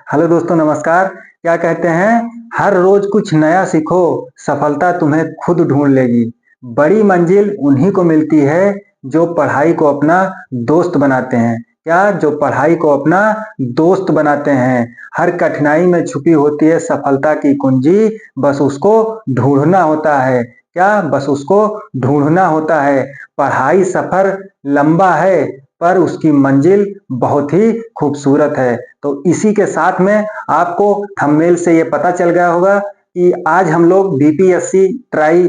Hello दोस्तों, नमस्कार। क्या कहते हैं, हर रोज कुछ नया सीखो, सफलता तुम्हें खुद ढूंढ लेगी। बड़ी मंजिल उन्हीं को मिलती है जो पढ़ाई को अपना दोस्त बनाते हैं। क्या? जो पढ़ाई को अपना दोस्त बनाते हैं। हर कठिनाई में छुपी होती है सफलता की कुंजी, बस उसको ढूंढना होता है। क्या? बस उसको ढूंढना होता है। पढ़ाई सफर लंबा है, पर उसकी मंजिल बहुत ही खूबसूरत है। तो इसी के साथ में आपको थंबनेल से ये पता चल गया होगा कि आज हम लोग बीपीएससी ट्राई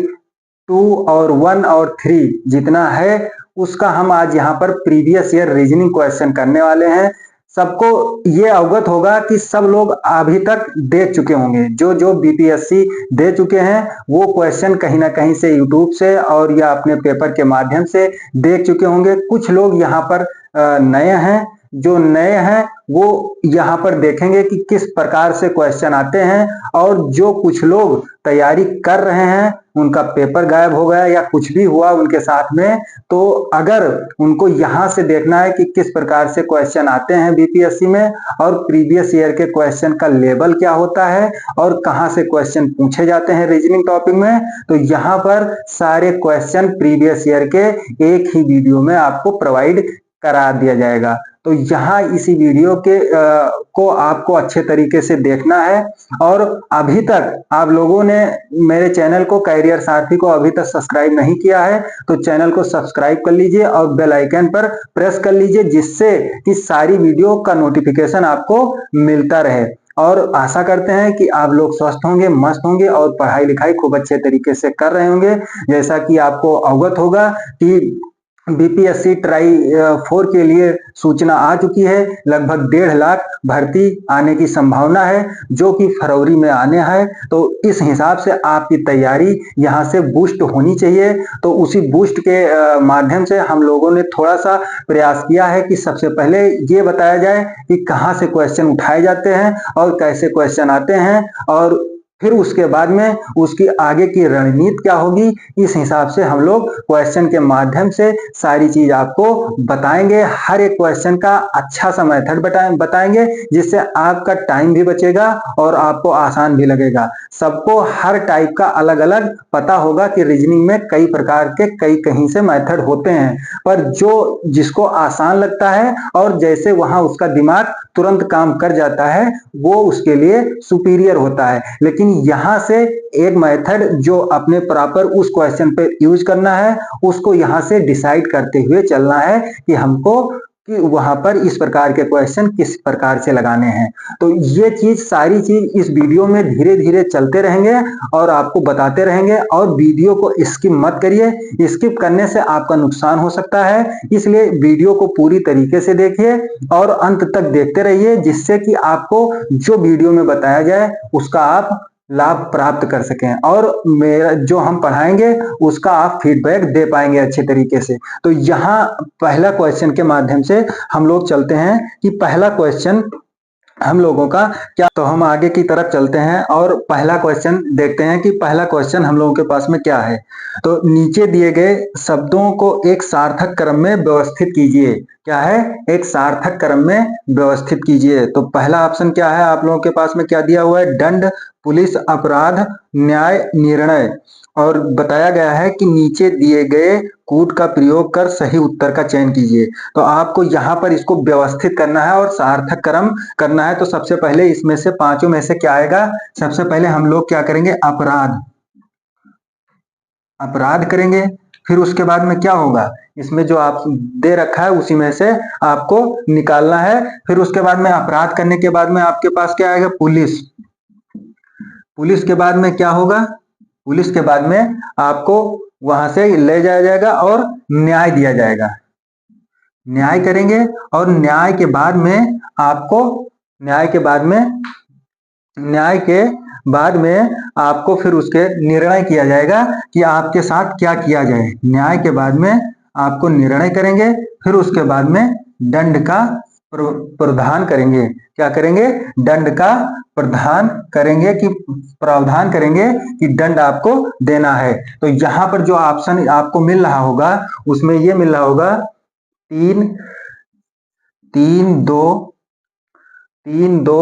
2 और 1 और 3 जितना है उसका हम आज यहाँ पर प्रीवियस ईयर रीजनिंग क्वेश्चन करने वाले हैं। सबको ये अवगत होगा कि सब लोग अभी तक देख चुके होंगे, जो जो बीपीएससी दे चुके हैं वो क्वेश्चन कहीं ना कहीं से यूट्यूब से और या अपने पेपर के माध्यम से देख चुके होंगे। कुछ लोग यहाँ पर नए हैं। जो नए हैं वो यहाँ पर देखेंगे कि किस प्रकार से क्वेश्चन आते हैं, और जो कुछ लोग तैयारी कर रहे हैं उनका पेपर गायब हो गया या कुछ भी हुआ उनके साथ में, तो अगर उनको यहाँ से देखना है कि किस प्रकार से क्वेश्चन आते हैं बीपीएससी में और प्रीवियस ईयर के क्वेश्चन का लेवल क्या होता है और कहाँ से क्वेश्चन पूछे जाते हैं रीजनिंग टॉपिक में, तो यहाँ पर सारे क्वेश्चन प्रीवियस ईयर के एक ही वीडियो में आपको प्रोवाइड करा दिया जाएगा। तो यहाँ इसी वीडियो के को आपको अच्छे तरीके से देखना है। और अभी तक आप लोगों ने मेरे चैनल को, कैरियर सारथी को अभी तक सब्सक्राइब नहीं किया है तो चैनल को सब्सक्राइब कर लीजिए और बेल आइकन पर प्रेस कर लीजिए, जिससे कि सारी वीडियो का नोटिफिकेशन आपको मिलता रहे। और आशा करते हैं कि आप लोग स्वस्थ होंगे, मस्त होंगे और पढ़ाई लिखाई खूब अच्छे तरीके से कर रहे होंगे। जैसा कि आपको अवगत होगा कि बीपीएससी ट्राई 4 के लिए सूचना आ चुकी है। लगभग 1.5 लाख भर्ती आने की संभावना है, जो कि फरवरी में आने हैं। तो इस हिसाब से आपकी तैयारी यहाँ से बूस्ट होनी चाहिए। तो उसी बूस्ट के माध्यम से हम लोगों ने थोड़ा सा प्रयास किया है कि सबसे पहले ये बताया जाए कि कहाँ से क्वेश्चन उठाए जाते हैं और कैसे क्वेश्चन आते हैं, और फिर उसके बाद में उसकी आगे की रणनीति क्या होगी। इस हिसाब से हम लोग क्वेश्चन के माध्यम से सारी चीज आपको बताएंगे। हर एक क्वेश्चन का अच्छा सा मेथड बताएंगे, जिससे आपका टाइम भी बचेगा और आपको आसान भी लगेगा। सबको हर टाइप का अलग अलग पता होगा कि रीजनिंग में कई प्रकार के कई कहीं से मेथड होते हैं, पर जो जिसको आसान लगता है और जैसे वहां उसका दिमाग तुरंत काम कर जाता है वो उसके लिए सुपीरियर होता है। लेकिन यहां से एक मेथड जो अपने प्रॉपर उस क्वेश्चन पे यूज करना है, उसको यहां से डिसाइड करते हुए चलना है कि हमको कि वहां पर इस प्रकार के क्वेश्चन किस प्रकार से लगाने हैं। तो ये चीज सारी चीज इस वीडियो में धीरे धीरे चलते रहेंगे और आपको बताते रहेंगे। और वीडियो को स्किप मत करिए, स्किप करने से आपका नुकसान हो सकता है। इसलिए वीडियो को पूरी तरीके से देखिए और अंत तक देखते रहिए, जिससे कि आपको जो वीडियो में बताया जाए उसका आप लाभ प्राप्त कर सकें और मेरा जो हम पढ़ाएंगे उसका आप फीडबैक दे पाएंगे अच्छे तरीके से। तो यहाँ पहला क्वेश्चन के माध्यम से हम लोग चलते हैं कि पहला क्वेश्चन हम लोगों का क्या। तो हम आगे की तरफ चलते हैं और पहला क्वेश्चन देखते हैं कि पहला क्वेश्चन हम लोगों के पास में क्या है। तो नीचे दिए गए शब्दों को एक सार्थक क्रम में व्यवस्थित कीजिए। क्या है? एक सार्थक क्रम में व्यवस्थित कीजिए। तो पहला ऑप्शन क्या है आप लोगों के पास में, क्या दिया हुआ है? दंड, पुलिस, अपराध, न्याय, निर्णय। और बताया गया है कि नीचे दिए गए कूट का प्रयोग कर सही उत्तर का चयन कीजिए। तो आपको यहाँ पर इसको व्यवस्थित करना है और सार्थक क्रम करना है। तो सबसे पहले इसमें से पांचों में से क्या आएगा? सबसे पहले हम लोग क्या करेंगे? अपराध, अपराध करेंगे। फिर उसके बाद में क्या होगा? इसमें जो आप दे रखा है उसी में से आपको निकालना है। फिर उसके बाद में अपराध करने के बाद में आपके पास क्या आएगा? पुलिस। पुलिस के बाद में क्या होगा? पुलिस के बाद में आपको वहां से ले जाया जाएगा और न्याय दिया जाएगा। न्याय करेंगे और न्याय के बाद में आपको न्याय के बाद में न्याय के बाद में आपको फिर उसके निर्णय किया जाएगा कि आपके साथ क्या किया जाए। न्याय के बाद में आपको निर्णय करेंगे। फिर उसके बाद में दंड का प्रावधान करेंगे। क्या करेंगे? दंड का प्रावधान करेंगे कि प्रावधान करेंगे कि दंड आपको देना है। तो यहाँ पर जो ऑप्शन आपको मिल रहा होगा उसमें ये मिल रहा होगा 3 3 2 3 2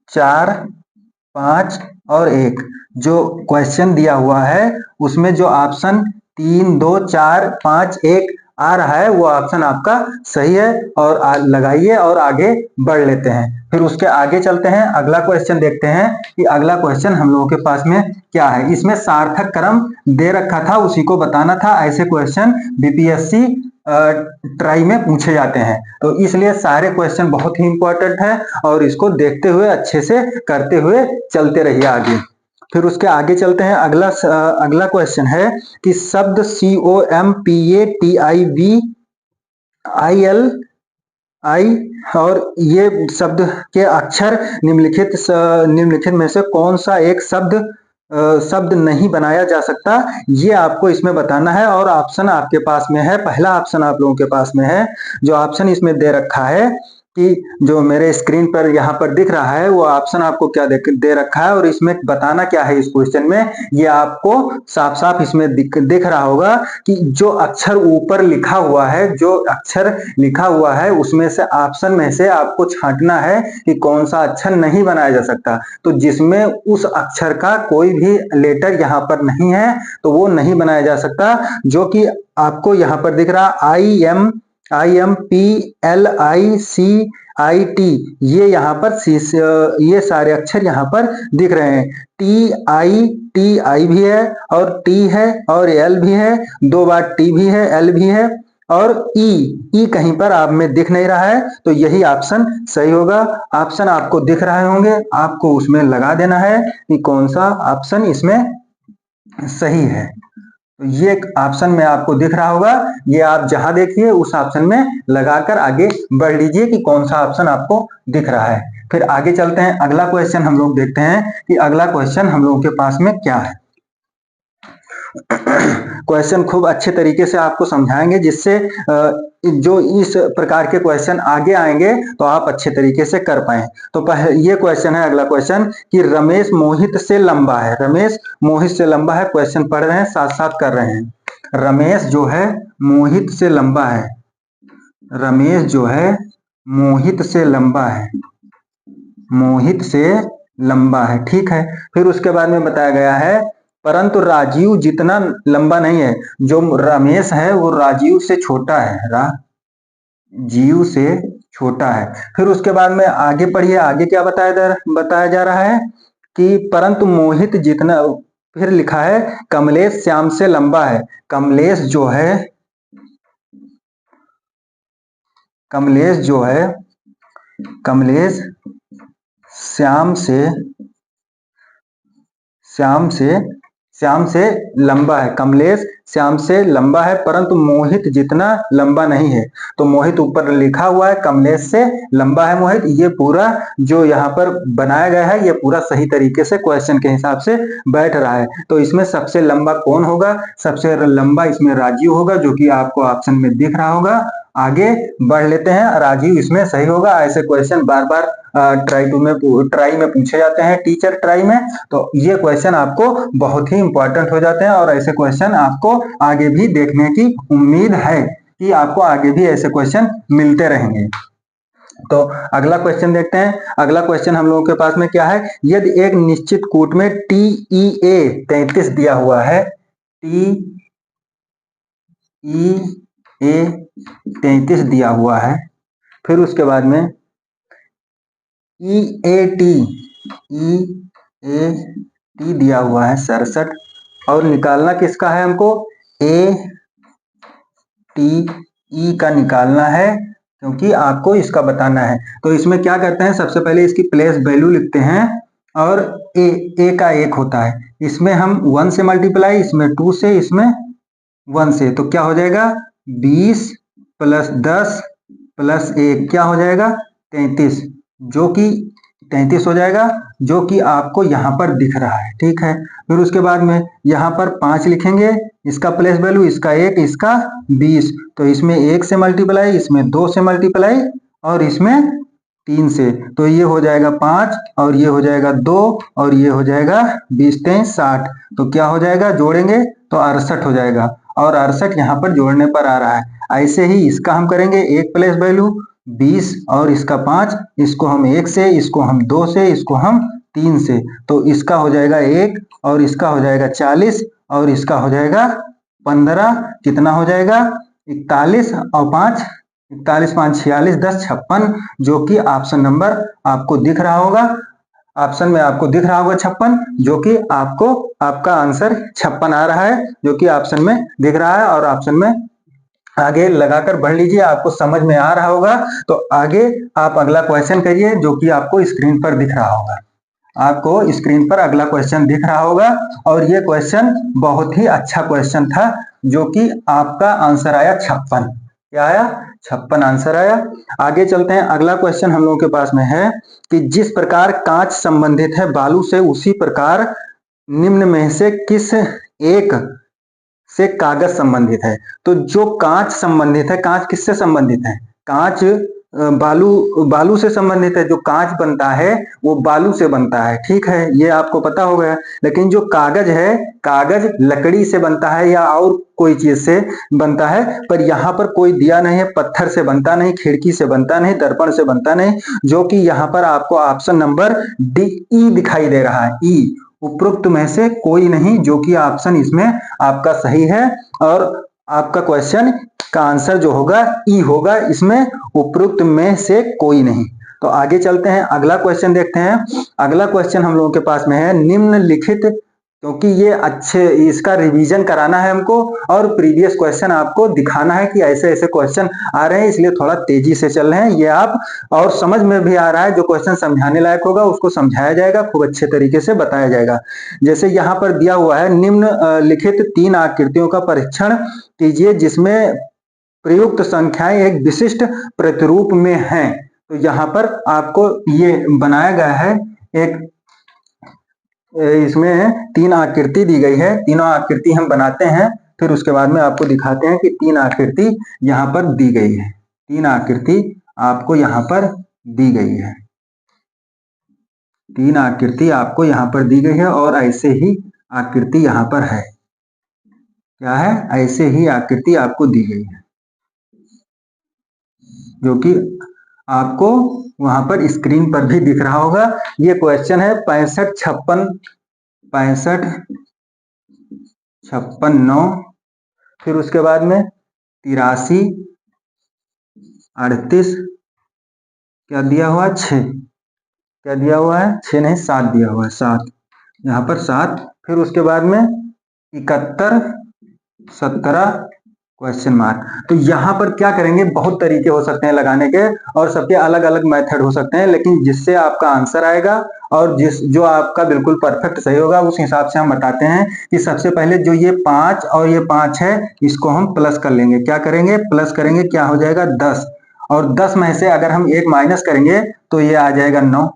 4, 5 और 1 जो क्वेश्चन दिया हुआ है उसमें जो ऑप्शन 3, 2, 4, 5, 1 आ रहा है वो ऑप्शन आपका सही है और लगाइए और आगे बढ़ लेते हैं। फिर उसके आगे चलते हैं, अगला क्वेश्चन देखते हैं कि अगला क्वेश्चन हम लोगों के पास में क्या है। इसमें सार्थक क्रम दे रखा था, उसी को बताना था। ऐसे क्वेश्चन बीपीएससी ट्राई में पूछे जाते हैं, तो इसलिए सारे क्वेश्चन बहुत ही इंपॉर्टेंट है और इसको देखते हुए अच्छे से करते हुए चलते रहिए आगे। फिर उसके आगे चलते हैं, अगला क्वेश्चन है कि शब्द COMPATIVIL और ये शब्द के अक्षर निम्नलिखित में से कौन सा एक शब्द नहीं बनाया जा सकता, ये आपको इसमें बताना है। और ऑप्शन आपके पास में है, पहला ऑप्शन आप लोगों के पास में है। जो ऑप्शन इसमें दे रखा है कि जो मेरे स्क्रीन पर यहाँ पर दिख रहा है वो ऑप्शन आपको क्या दे रखा है और इसमें बताना क्या है इस क्वेश्चन में, ये आपको साफ साफ इसमें दिख रहा होगा कि जो अक्षर ऊपर लिखा हुआ है, जो अक्षर लिखा हुआ है उसमें से ऑप्शन में से आपको छांटना है कि कौन सा अक्षर नहीं बनाया जा सकता। तो जिसमें उस अक्षर का कोई भी लेटर यहाँ पर नहीं है तो वो नहीं बनाया जा सकता। जो कि आपको यहाँ पर दिख रहा IMPLICIT, ये यहाँ पर ये सारे अक्षर यहाँ पर दिख रहे हैं। TI भी है और T है और L भी है, 2 बार T भी है, L भी है और E कहीं पर आप में दिख नहीं रहा है, तो यही ऑप्शन सही होगा। ऑप्शन आपको दिख रहे होंगे, आपको उसमें लगा देना है कि कौन सा ऑप्शन इसमें सही है। तो ये ऑप्शन में आपको दिख रहा होगा, ये आप जहां देखिए उस ऑप्शन में लगाकर आगे बढ़ लीजिए कि कौन सा ऑप्शन आपको दिख रहा है। फिर आगे चलते हैं, अगला क्वेश्चन हम लोग देखते हैं कि अगला क्वेश्चन हम लोगों के पास में क्या है। क्वेश्चन खूब अच्छे तरीके से आपको समझाएंगे जिससे जो इस प्रकार के क्वेश्चन आगे आएंगे तो आप अच्छे तरीके से कर पाए। तो ये क्वेश्चन है, अगला क्वेश्चन कि रमेश मोहित से लंबा है। रमेश मोहित से लंबा है, क्वेश्चन पढ़ रहे हैं साथ साथ कर रहे हैं। रमेश जो है मोहित से लंबा है, रमेश जो है मोहित से लंबा है, मोहित से लंबा है, ठीक है। फिर उसके बाद में बताया गया है परंतु राजीव जितना लंबा नहीं है। जो रमेश है वो राजीव से छोटा है, राजीव से छोटा है। फिर उसके बाद में आगे पढ़िए, आगे क्या बताया जा रहा है कि परंतु मोहित जितना, फिर लिखा है कमलेश श्याम से लंबा है। कमलेश जो है कमलेश श्याम से लंबा है। कमलेश श्याम से लंबा है परंतु मोहित जितना लंबा नहीं है। तो मोहित ऊपर लिखा हुआ है, कमलेश से लंबा है मोहित। ये पूरा जो यहाँ पर बनाया गया है ये पूरा सही तरीके से क्वेश्चन के हिसाब से बैठ रहा है। तो इसमें सबसे लंबा कौन होगा? सबसे लंबा इसमें राजीव होगा, जो कि आपको ऑप्शन में दिख रहा होगा। आगे बढ़ लेते हैं, राजीव इसमें सही होगा। ऐसे क्वेश्चन बार बार ट्राई में पूछे जाते हैं, टीचर ट्राई में। तो ये क्वेश्चन आपको बहुत ही इंपॉर्टेंट हो जाते हैं और ऐसे क्वेश्चन आपको आगे भी देखने की उम्मीद है कि आपको आगे भी ऐसे क्वेश्चन मिलते रहेंगे। तो अगला क्वेश्चन देखते हैं। अगला क्वेश्चन हम लोगों के पास में क्या है, यदि एक निश्चित कूट में TEA 33 दिया हुआ है, TEA 33 दिया हुआ है, फिर उसके बाद में EAT दिया हुआ है 67 और निकालना किसका है हमको? ATE का निकालना है, क्योंकि आपको इसका बताना है। तो इसमें क्या करते हैं, सबसे पहले इसकी प्लेस वैल्यू लिखते हैं और ए का 1 होता है, इसमें हम 1 से मल्टीप्लाई, इसमें 2 से, इसमें 1 से, तो क्या हो जाएगा 20 + 10 + 1 क्या हो जाएगा 33, जो कि 33 हो जाएगा, जो कि आपको यहाँ पर दिख रहा है, ठीक है। फिर उसके बाद में यहाँ पर 5 लिखेंगे, इसका प्लेस वैल्यू, इसका 1, इसका 20, तो इसमें 1 से मल्टीप्लाई, इसमें 2 से मल्टीप्लाई और इसमें 3 से, तो ये हो जाएगा 5 और ये हो जाएगा 2 और ये हो जाएगा 20 × 3 = 60, तो क्या हो जाएगा, जोड़ेंगे तो 68 हो जाएगा और 68 यहाँ पर जोड़ने पर आ रहा है। ऐसे ही इसका हम करेंगे, 1 प्लेस वैल्यू 20 और इसका 5, इसको हम 1 से, इसको हम 2 से, इसको हम 3 से, तो इसका हो जाएगा 1 और इसका हो जाएगा 40 और इसका हो जाएगा 15, कितना हो जाएगा 41 और 5, 41 5 46, 10 56, जो कि ऑप्शन नंबर आपको दिख रहा होगा, ऑप्शन में आपको दिख रहा होगा 56, जो कि आपको आपका आंसर 56 आ रहा है, जो कि ऑप्शन में दिख रहा है। और ऑप्शन में आगे लगाकर पढ़ लीजिए, आपको समझ में आ रहा होगा। तो आगे आप अगला क्वेश्चन करिए, जो कि आपको स्क्रीन पर दिख रहा होगा। आपको स्क्रीन पर अगला क्वेश्चन दिख रहा होगा और ये क्वेश्चन बहुत ही अच्छा क्वेश्चन था, जो कि आपका आंसर आया 56। क्या आया? 56 आंसर आया। आगे चलते हैं, अगला क्वेश्चन हम लोगों के पास में है कि जिस प्रकार कांच संबंधित है बालू से, उसी प्रकार निम्न में से किस एक से कागज संबंधित है। तो जो कांच संबंधित है, कांच किससे संबंधित है? कांच बालू से संबंधित है। जो कांच बनता है वो बालू से बनता है, ठीक है, ये आपको पता हो गया। लेकिन जो कागज है, कागज लकड़ी से बनता है या और कोई चीज से बनता है, पर यहाँ पर कोई दिया नहीं है, पत्थर से बनता नहीं, खिड़की से बनता नहीं, दर्पण से बनता नहीं, जो कि यहाँ पर आपको ऑप्शन नंबर डी ई दिखाई दे रहा है। ई, उपरोक्त में से कोई नहीं, जो कि ऑप्शन इसमें आपका सही है। और आपका क्वेश्चन का आंसर जो होगा ई होगा, इसमें उपरोक्त में से कोई नहीं। तो आगे चलते हैं, अगला क्वेश्चन देखते हैं। अगला क्वेश्चन हम लोगों के पास में है निम्नलिखित, क्योंकि ये अच्छे, इसका रिवीजन कराना है हमको और प्रीवियस क्वेश्चन आपको दिखाना है कि ऐसे ऐसे क्वेश्चन आ रहे हैं, इसलिए थोड़ा तेजी से चल रहे हैं ये आप, और समझ में भी आ रहा है। जो क्वेश्चन समझाने लायक होगा उसको समझाया जाएगा, खूब अच्छे तरीके से बताया जाएगा। जैसे यहाँ पर दिया हुआ है, निम्नलिखित 3 आकृतियों का परीक्षण कीजिए जिसमें प्रयुक्त संख्याएं एक विशिष्ट प्रतिरूप में हैं। तो यहाँ पर आपको ये बनाया गया है, एक इसमें 3 आकृति दी गई है, तीनों आकृति हम बनाते हैं, फिर उसके बाद में आपको दिखाते हैं कि 3 आकृति यहाँ पर दी गई है। 3 आकृति आपको यहाँ पर दी गई है, 3 आकृति आपको यहाँ पर दी गई है और ऐसे ही आकृति यहाँ पर है। क्या है? ऐसे ही आकृति आपको दी गई है, जो कि आपको वहां पर स्क्रीन पर भी दिख रहा होगा। ये क्वेश्चन है 65 56 9, फिर उसके बाद में 83 38, क्या दिया हुआ है 6, क्या दिया हुआ है 6 नहीं 7 दिया हुआ है, 7, यहाँ पर 7, फिर उसके बाद में 71 17 क्वेश्चन मार्क। तो यहाँ पर क्या करेंगे, बहुत तरीके हो सकते हैं लगाने के और सबके अलग अलग मेथड हो सकते हैं, लेकिन जिससे आपका आंसर आएगा और जो आपका बिल्कुल परफेक्ट सही होगा उस हिसाब से हम बताते हैं कि सबसे पहले जो ये 5 और ये 5 है, इसको हम प्लस कर लेंगे। क्या करेंगे? प्लस करेंगे, क्या हो जाएगा 10, और 10 में से अगर हम 1 माइनस करेंगे तो ये आ जाएगा 9।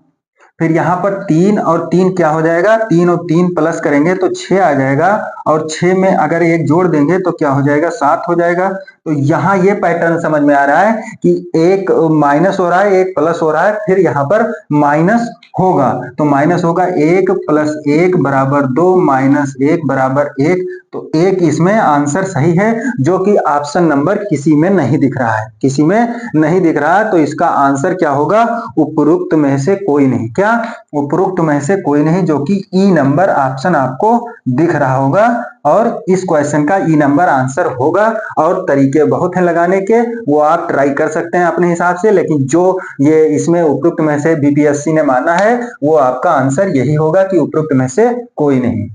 फिर यहाँ पर 3 और 3 क्या हो जाएगा, 3 और 3 प्लस करेंगे तो 6 आ जाएगा, और 6 में अगर 1 जोड़ देंगे तो क्या हो जाएगा 7 हो जाएगा। तो यहाँ ये पैटर्न समझ में आ रहा है कि एक माइनस हो रहा है, एक प्लस हो रहा है, फिर यहाँ पर माइनस होगा, तो माइनस होगा 1 प्लस 1 बराबर 2 माइनस 1 बराबर 1। तो 1 इसमें आंसर सही है, जो कि ऑप्शन नंबर किसी में नहीं दिख रहा है, किसी में नहीं दिख रहा है। तो इसका आंसर क्या होगा, उपरोक्त में से कोई नहीं। क्या? उपरोक्त में से कोई नहीं, जो कि ई नंबर ऑप्शन आपको दिख रहा होगा, और इस क्वेश्चन का ई नंबर आंसर होगा। और तरीके बहुत हैं लगाने के, वो आप ट्राई कर सकते हैं अपने हिसाब से, लेकिन जो ये इसमें उपरोक्त में से बीपीएससी ने माना है वो आपका आंसर यही होगा कि उपरोक्त में से कोई नहीं।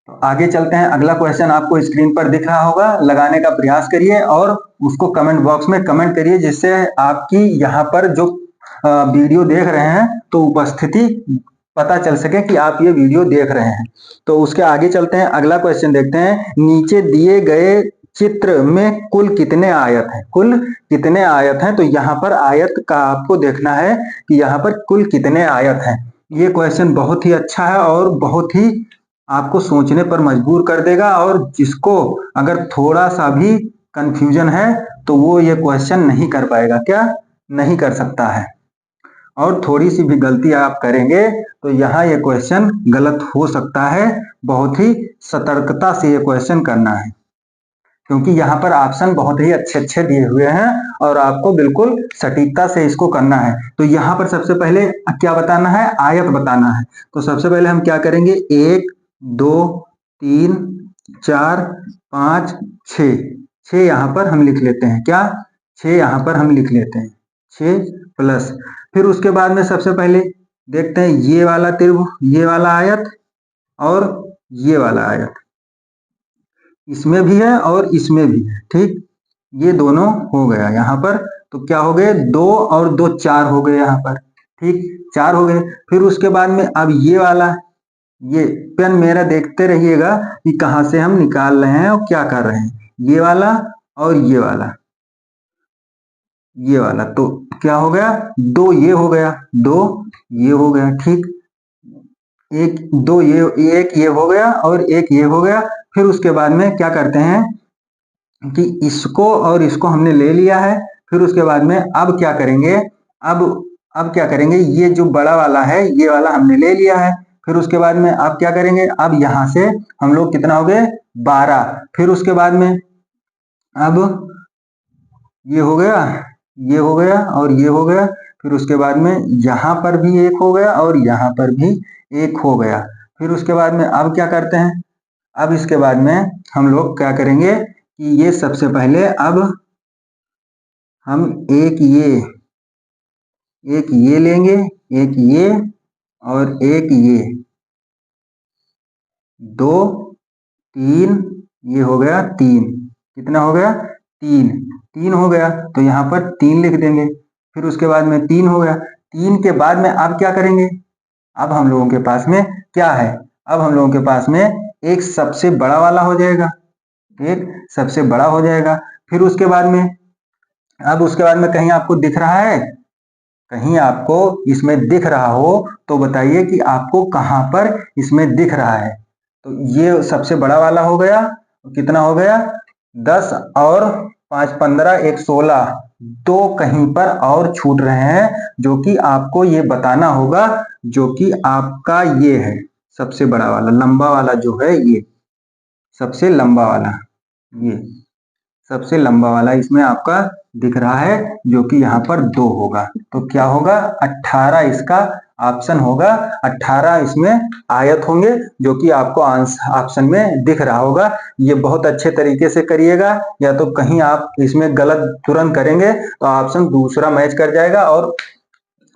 तो आगे चलते हैं, अगला क्वेश्चन आपको स्क्रीन पर दिख रहा होगा, लगाने का प्रयास करिए और उसको कमेंट बॉक्स में कमेंट करिए, जिससे आपकी यहाँ पर जो वीडियो देख रहे हैं तो उपस्थिति पता चल सके कि आप ये वीडियो देख रहे हैं। तो उसके आगे चलते हैं, अगला क्वेश्चन देखते हैं। नीचे दिए गए चित्र में कुल कितने आयत हैं? कुल कितने आयत हैं? तो यहाँ पर आयत का आपको देखना है कि यहाँ पर कुल कितने आयत हैं। ये क्वेश्चन बहुत ही अच्छा है और बहुत ही आपको सोचने पर मजबूर कर देगा, और जिसको अगर थोड़ा सा भी कंफ्यूजन है तो वो ये क्वेश्चन नहीं कर पाएगा। क्या? नहीं कर सकता है। और थोड़ी सी भी गलती आप करेंगे तो यहाँ ये क्वेश्चन गलत हो सकता है, बहुत ही सतर्कता से ये क्वेश्चन करना है। क्योंकि यहाँ पर ऑप्शन बहुत ही अच्छे अच्छे दिए हुए हैं और आपको बिल्कुल सटीकता से इसको करना है। तो यहाँ पर सबसे पहले क्या बताना है, आयत बताना है। तो सबसे पहले हम क्या करेंगे, 1 2 3 4 5 6, 6 यहाँ पर हम लिख लेते हैं। क्या, 6 यहाँ पर हम लिख लेते हैं, 6 प्लस, फिर उसके बाद में सबसे पहले देखते हैं ये वाला त्रिभुज, ये वाला आयत और ये वाला आयत, इसमें भी है और इसमें भी है। ठीक, ये दोनों हो गया यहाँ पर। तो क्या हो गए, 2 और 2 4 हो गए यहाँ पर। ठीक, 4 हो गए। फिर उसके बाद में अब ये वाला, ये पेन मेरा देखते रहिएगा कि कहाँ से हम निकाल रहे हैं और क्या कर रहे हैं, ये वाला और ये वाला, ये वाला। तो क्या हो गया, 2 ये हो गया, 2 ये हो गया। ठीक, एक 2 ये, एक ये हो गया और एक ये हो गया। फिर उसके बाद में क्या करते हैं कि इसको और इसको हमने ले लिया है। फिर उसके बाद में अब क्या करेंगे, अब क्या करेंगे, ये जो बड़ा वाला है ये वाला हमने ले लिया है। फिर उसके बाद में अब क्या करेंगे, अब यहां से हम लोग कितना हो गए, 12। फिर उसके बाद में अब ये हो गया, ये हो गया और ये हो गया। फिर उसके बाद में यहाँ पर भी एक हो गया और यहाँ पर भी एक हो गया। फिर उसके बाद में अब क्या करते हैं, अब इसके बाद में हम लोग क्या करेंगे कि ये सबसे पहले अब हम एक ये लेंगे, एक ये और एक ये, 2 3, ये हो गया 3। कितना हो गया, 3, 3 हो गया। तो यहाँ पर 3 लिख देंगे। फिर उसके बाद में 3 हो गया। 3 के बाद में अब क्या करेंगे, अब हम लोगों के पास में क्या है, अब हम लोगों के पास में एक सबसे बड़ा वाला हो जाएगा, एक सबसे बड़ा हो जाएगा। फिर उसके बाद में, अब उसके बाद में कहीं आपको दिख रहा है, कहीं आपको इसमें दिख रहा हो तो बताइए कि आपको कहां पर इसमें दिख रहा है। तो ये सबसे बड़ा वाला हो गया, कितना हो गया, 10 और 5 15, 1 16। दो कहीं पर और छूट रहे हैं जो कि आपको ये बताना होगा, जो कि आपका ये है सबसे बड़ा वाला, लंबा वाला जो है, ये सबसे लंबा वाला, ये सबसे लंबा वाला इसमें आपका दिख रहा है, जो कि यहाँ पर 2 होगा। तो क्या होगा, 18 इसका ऑप्शन होगा। 18 इसमें आयत होंगे, जो कि आपको ऑप्शन में दिख रहा होगा। ये बहुत अच्छे तरीके से करिएगा, या तो कहीं आप इसमें गलत तुरंत करेंगे तो ऑप्शन दूसरा मैच कर जाएगा और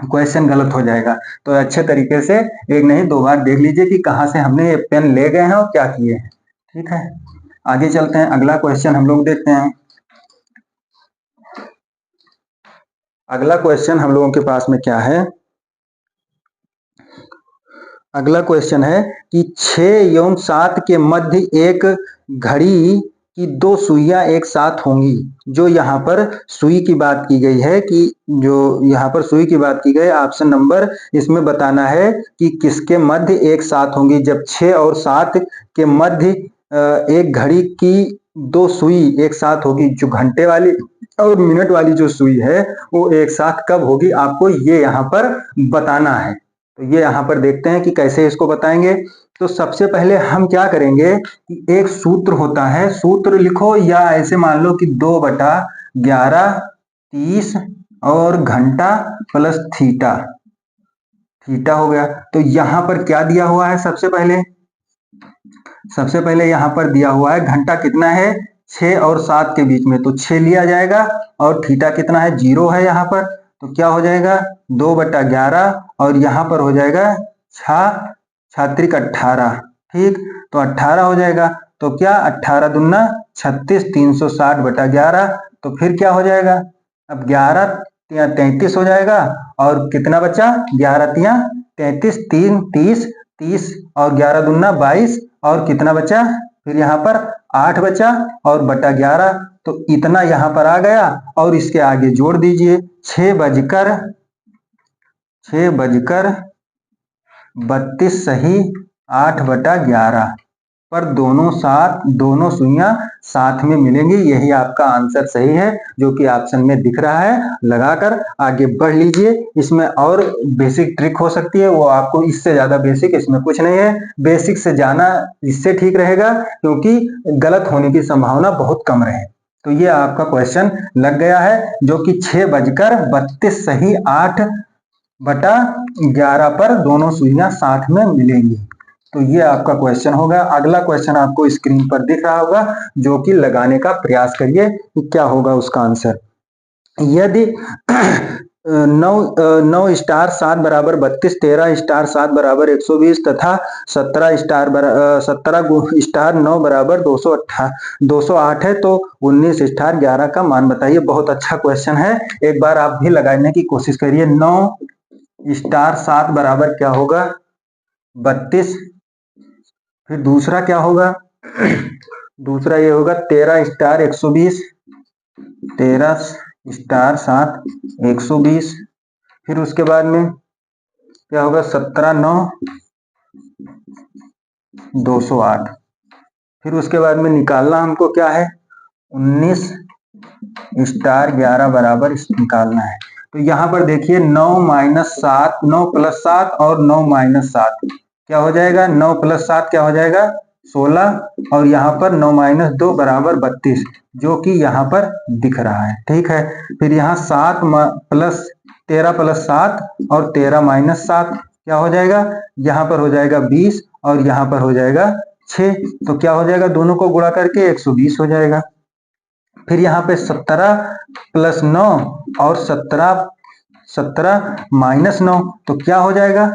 क्वेश्चन गलत हो जाएगा। तो अच्छे तरीके से एक नहीं 2 बार देख लीजिए कि कहाँ से हमने ये पेन ले गए हैं और क्या किए हैं। ठीक है, आगे चलते हैं, अगला क्वेश्चन हम लोग देखते हैं। अगला क्वेश्चन हम लोगों के पास में क्या है, अगला क्वेश्चन है कि 6 एवं 7 के मध्य एक घड़ी की 2 सुइयां एक साथ होंगी। जो यहाँ पर सुई की बात की गई है, कि जो यहाँ पर सुई की बात की गई, ऑप्शन नंबर इसमें बताना है कि किसके मध्य एक साथ होंगी। जब 6 और 7 के मध्य एक घड़ी की 2 सुई एक साथ होगी, जो घंटे वाली और मिनट वाली जो सुई है वो एक साथ कब होगी, आपको ये यहाँ पर बताना है। तो ये यहाँ पर देखते हैं कि कैसे इसको बताएंगे। तो सबसे पहले हम क्या करेंगे कि एक सूत्र होता है, सूत्र लिखो, या ऐसे मान लो कि 2/11 30 और घंटा प्लस थीटा, थीटा हो गया। तो यहाँ पर क्या दिया हुआ है, सबसे पहले यहाँ पर दिया हुआ है घंटा कितना है, 6 और 7 के बीच में, तो 6 लिया जाएगा और थीटा कितना है, 0 है यहाँ पर। तो क्या हो जाएगा, 2/11 और यहाँ पर हो जाएगा 6×6 = 18। ठीक, तो 18 हो जाएगा। तो क्या, 18 दूना 36, 360/11। तो फिर क्या हो जाएगा, अब 11 33 हो जाएगा और कितना बचा, 11 तिया 33, 3 30, 30 और 11 दूना 22 और कितना बचा, फिर यहाँ पर 8 बचा और बटा 11। तो इतना यहाँ पर आ गया और इसके आगे जोड़ दीजिए, 6:32 सही 8/11। पर दोनों सुइयां साथ में मिलेंगी। यही आपका आंसर सही है जो कि ऑप्शन में दिख रहा है। लगाकर आगे बढ़ लीजिए। इसमें और बेसिक ट्रिक हो सकती है, वो आपको इससे ज्यादा बेसिक इसमें कुछ नहीं है। बेसिक से जाना इससे ठीक रहेगा क्योंकि गलत होने की संभावना बहुत कम रहे। तो ये आपका क्वेश्चन लग गया है जो कि 6:32 सही 8/11 पर दोनों सुइयां साथ में मिलेंगी। तो ये आपका क्वेश्चन होगा। अगला क्वेश्चन आपको स्क्रीन पर दिख रहा होगा जो कि लगाने का प्रयास करिए कि क्या होगा उसका आंसर। यदि 9 स्टार 7 बराबर 32, 13 स्टार 7 बराबर 120 तथा 17 स्टार 9 बराबर 208 है तो 19 स्टार 11 का मान बताइए। बहुत अच्छा क्वेश्चन है, एक बार आप भी लगाने की कोशिश करिए। 9 स्टार 7 बराबर क्या होगा 32, फिर दूसरा क्या होगा दूसरा ये होगा 13 स्टार 120, 13 स्टार 7 120, फिर उसके बाद में क्या होगा 17 9 208, फिर उसके बाद में निकालना हमको क्या है 19 स्टार 11 बराबर निकालना है। तो यहाँ पर देखिए 9 - 7, 9 + 7 और 9 - 7 क्या हो जाएगा 9 + 7 क्या हो जाएगा 16 और यहाँ पर 9 - 2 बराबर 32 जो कि यहाँ पर दिख रहा है। ठीक है, फिर यहाँ 13 + 7 और 13 - 7 क्या हो जाएगा यहाँ पर हो जाएगा 20 और यहाँ पर हो जाएगा 6। तो क्या हो जाएगा दोनों को गुणा करके 120 हो जाएगा। फिर यहाँ पे 17 + 9 और 17 - 9 तो क्या हो जाएगा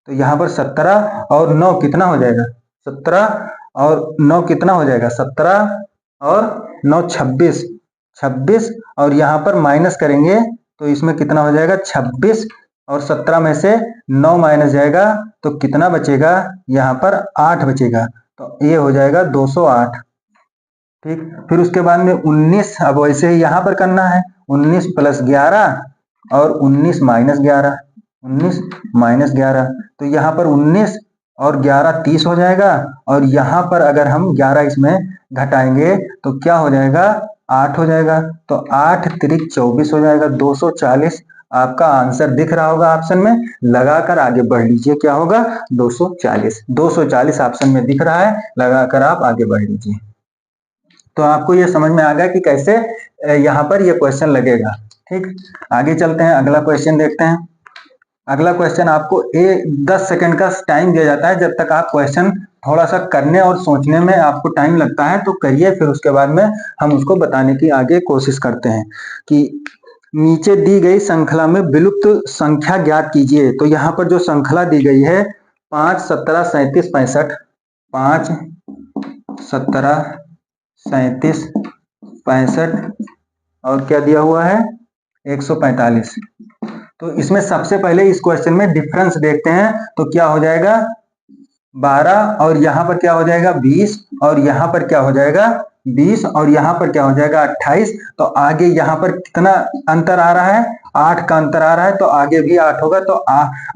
तो यहाँ पर 17 और 9 कितना हो जाएगा 17 और 9 कितना हो जाएगा 17 और 9 26 और यहाँ पर माइनस करेंगे तो इसमें कितना हो जाएगा 26 और 17 में से 9 माइनस जाएगा तो कितना बचेगा यहाँ पर 8 बचेगा। तो ये हो जाएगा 208। ठीक, फिर उसके बाद में 19 अब वैसे ही यहाँ पर करना है 19 + 11 और 19 - 11 19 - 11 तो यहाँ पर 19 और 11 30 हो जाएगा और यहाँ पर अगर हम 11 इसमें घटाएंगे तो क्या हो जाएगा 8 हो जाएगा। तो 8 × 3 = 24 हो जाएगा। 240 आपका आंसर दिख रहा होगा ऑप्शन में। लगाकर आगे बढ़ लीजिए क्या होगा 240 ऑप्शन में दिख रहा है। लगाकर आप आगे बढ़ लीजिए। तो आपको ये समझ में आ गया कि कैसे यहाँ पर ये क्वेश्चन लगेगा। ठीक, आगे चलते हैं, अगला क्वेश्चन देखते हैं। अगला क्वेश्चन आपको 10 सेकंड का टाइम दिया जाता है। जब तक आप क्वेश्चन थोड़ा सा करने और सोचने में आपको टाइम लगता है तो करिए, फिर उसके बाद में हम उसको बताने की आगे कोशिश करते हैं कि नीचे दी गई श्रृंखला में विलुप्त संख्या ज्ञात कीजिए। तो यहाँ पर जो श्रृंखला दी गई है 5 17 37 65, 5 17 37 65 और क्या दिया हुआ है 145। तो इसमें सबसे पहले इस क्वेश्चन में डिफरेंस देखते हैं तो क्या हो जाएगा 12 और यहाँ पर क्या हो जाएगा 20 और यहाँ पर क्या हो जाएगा 20 और यहाँ पर क्या हो जाएगा 28। तो आगे यहाँ पर कितना अंतर आ रहा है 8 का अंतर आ रहा है तो आगे भी 8 होगा। तो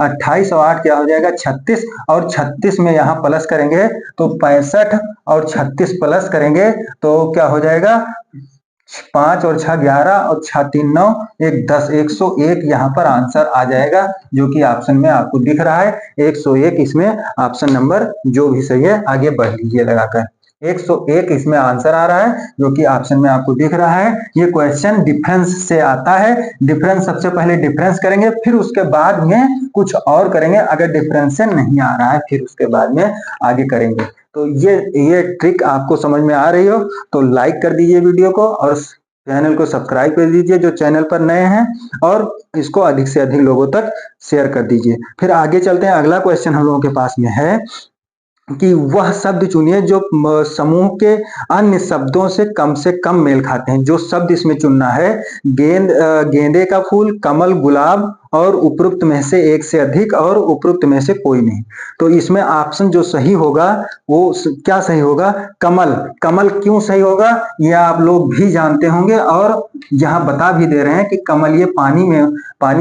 28 और 8 क्या हो जाएगा 36 और 36 में यहाँ प्लस करेंगे तो 65 और 36 प्लस करेंगे तो क्या हो जाएगा 5 और 6 11 और 6 3 9 1 10 101 यहाँ पर आंसर आ जाएगा जो कि ऑप्शन में आपको दिख रहा है 101। इसमें ऑप्शन नंबर जो भी सही है आगे बढ़ लीजिए लगाकर 101 इसमें आंसर आ रहा है जो कि ऑप्शन में आपको दिख रहा है। ये क्वेश्चन डिफरेंस से आता है। डिफरेंस सबसे पहले डिफरेंस करेंगे फिर उसके बाद में कुछ और करेंगे। अगर डिफरेंस से नहीं आ रहा है फिर उसके बाद में आगे करेंगे। तो ये ट्रिक आपको समझ में आ रही हो तो लाइक कर दीजिए वीडियो को और चैनल को सब्सक्राइब कर दीजिए जो चैनल पर नए हैं और इसको अधिक से अधिक लोगों तक शेयर कर दीजिए। फिर आगे चलते हैं। अगला क्वेश्चन हम लोगों के पास में है कि वह शब्द चुनिए जो समूह के अन्य शब्दों से कम मेल खाते हैं। जो शब्द इसमें चुनना है गेंदे का फूल, कमल, गुलाब और उपरोक्त में से एक से अधिक और उपरोक्त में से कोई नहीं। तो इसमें ऑप्शन जो सही होगा वो क्या सही होगा? कमल। कमल क्यों सही होगा ये आप लोग भी जानते होंगे और यहाँ बता भी दे रहे हैं कि कमल ये पानी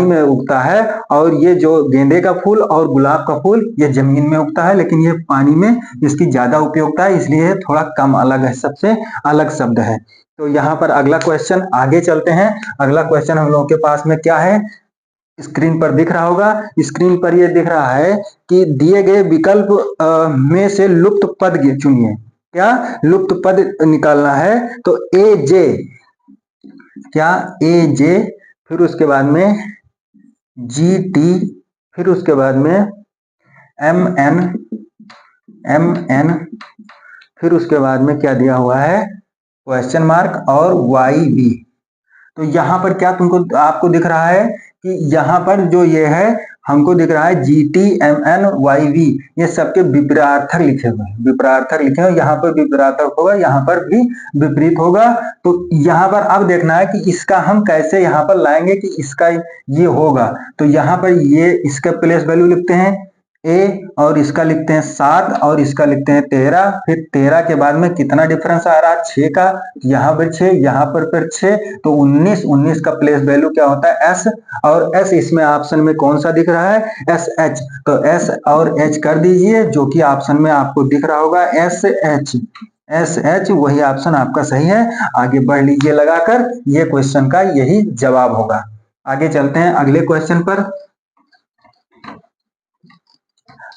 में उगता है और ये जो गेंदे का फूल और गुलाब का फूल ये जमीन में उगता है, लेकिन ये पानी में इसकी ज्यादा उपयोगिता है, इसलिए थोड़ा कम अलग है, सबसे अलग शब्द है। तो यहाँ पर अगला क्वेश्चन आगे चलते हैं। अगला क्वेश्चन हम लोगों के पास में क्या है, स्क्रीन पर दिख रहा होगा। स्क्रीन पर ये दिख रहा है कि दिए गए विकल्प में से लुप्त पद चुनिए। क्या लुप्त पद निकालना है? तो ए जे, क्या ए जे, फिर उसके बाद में जी टी, फिर उसके बाद में एम एन, फिर उसके बाद में क्या दिया हुआ है? क्वेश्चन मार्क और वाई बी। तो यहाँ पर क्या तुमको आपको दिख रहा है कि यहाँ पर जो ये है हमको दिख रहा है G T M N Y V, ये सबके विपरीतार्थक लिखे हुए हैं, विपरीतार्थक लिखे हुए, यहाँ पर विपरीतार्थक होगा, यहाँ पर भी विपरीत होगा। तो यहाँ पर अब देखना है कि इसका हम कैसे यहाँ पर लाएंगे कि इसका ये होगा। तो यहाँ पर ये इसका प्लेस वैल्यू लिखते हैं ए और इसका लिखते हैं 7 और इसका लिखते हैं 13। फिर 13 के बाद में कितना डिफरेंस आ रहा है? 6 का, यहाँ पर 6, यहाँ पर फिर 6, तो 19। 19 का प्लेस वैल्यू क्या होता है? एस, और एस इसमें ऑप्शन में कौन सा दिख रहा है? S H. तो एस और एच कर दीजिए, जो कि ऑप्शन में आपको दिख रहा होगा एस एच। एस एच वही ऑप्शन आपका सही है। आगे बढ़ लीजिए लगाकर, ये क्वेश्चन का यही जवाब होगा। आगे चलते हैं अगले क्वेश्चन पर।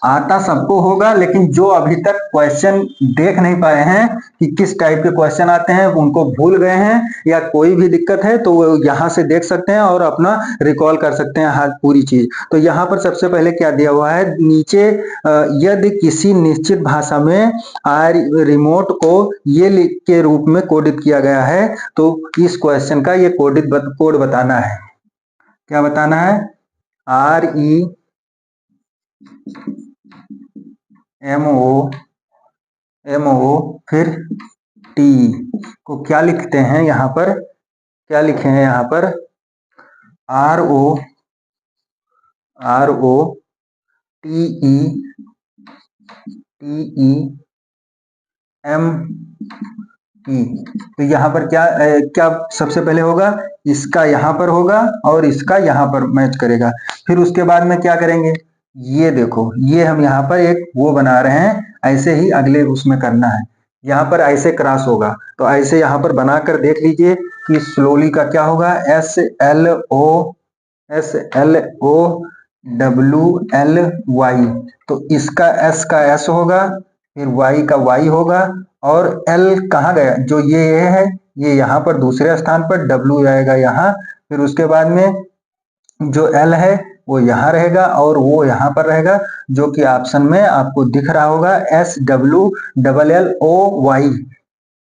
आता सबको होगा, लेकिन जो अभी तक क्वेश्चन देख नहीं पाए हैं कि किस टाइप के क्वेश्चन आते हैं, उनको भूल गए हैं या कोई भी दिक्कत है, तो वो यहाँ से देख सकते हैं और अपना रिकॉल कर सकते हैं हर पूरी चीज। तो यहाँ पर सबसे पहले क्या दिया हुआ है नीचे, यदि किसी निश्चित भाषा में आर रिमोट को ये के रूप में कोडित किया गया है, तो इस क्वेश्चन का ये कोड बताना है। क्या बताना है? आर ई एम ओ फिर टी को क्या लिखते हैं यहाँ पर? क्या लिखे हैं यहाँ पर? R O T E M E. तो यहाँ पर क्या क्या सबसे पहले होगा? इसका यहाँ पर होगा और इसका यहाँ पर मैच करेगा। फिर उसके बाद में क्या करेंगे? ये देखो, ये हम यहाँ पर एक वो बना रहे हैं, ऐसे ही अगले उसमें करना है। यहाँ पर ऐसे क्रॉस होगा, तो ऐसे यहाँ पर बनाकर देख लीजिए कि स्लोली का क्या होगा? SLOWLY। तो इसका S का S होगा, फिर Y का Y होगा, और L कहाँ गया? जो ये है ये यहाँ पर दूसरे स्थान पर, W जाएगा यहाँ, फिर उसके बाद में जो L है वो यहाँ रहेगा और वो यहाँ पर रहेगा, जो कि ऑप्शन में आपको दिख रहा होगा SWLLOY।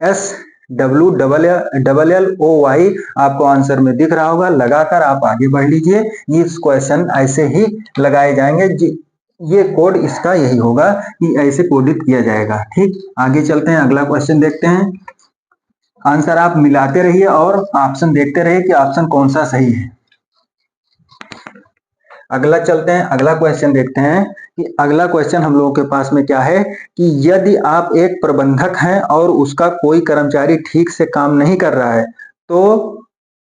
SWLLOY आपको आंसर में दिख रहा होगा। लगाकर आप आगे बढ़ लीजिए, इस क्वेश्चन ऐसे ही लगाए जाएंगे। ये कोड इसका यही होगा कि ऐसे कोडित किया जाएगा। ठीक, आगे चलते हैं, अगला क्वेश्चन देखते हैं। आंसर आप मिलाते रहिए और ऑप्शन देखते रहिए कि ऑप्शन कौन सा सही है। अगला चलते हैं, अगला क्वेश्चन देखते हैं कि अगला क्वेश्चन हम लोगों के पास में क्या है कि यदि आप एक प्रबंधक हैं और उसका कोई कर्मचारी ठीक से काम नहीं कर रहा है, तो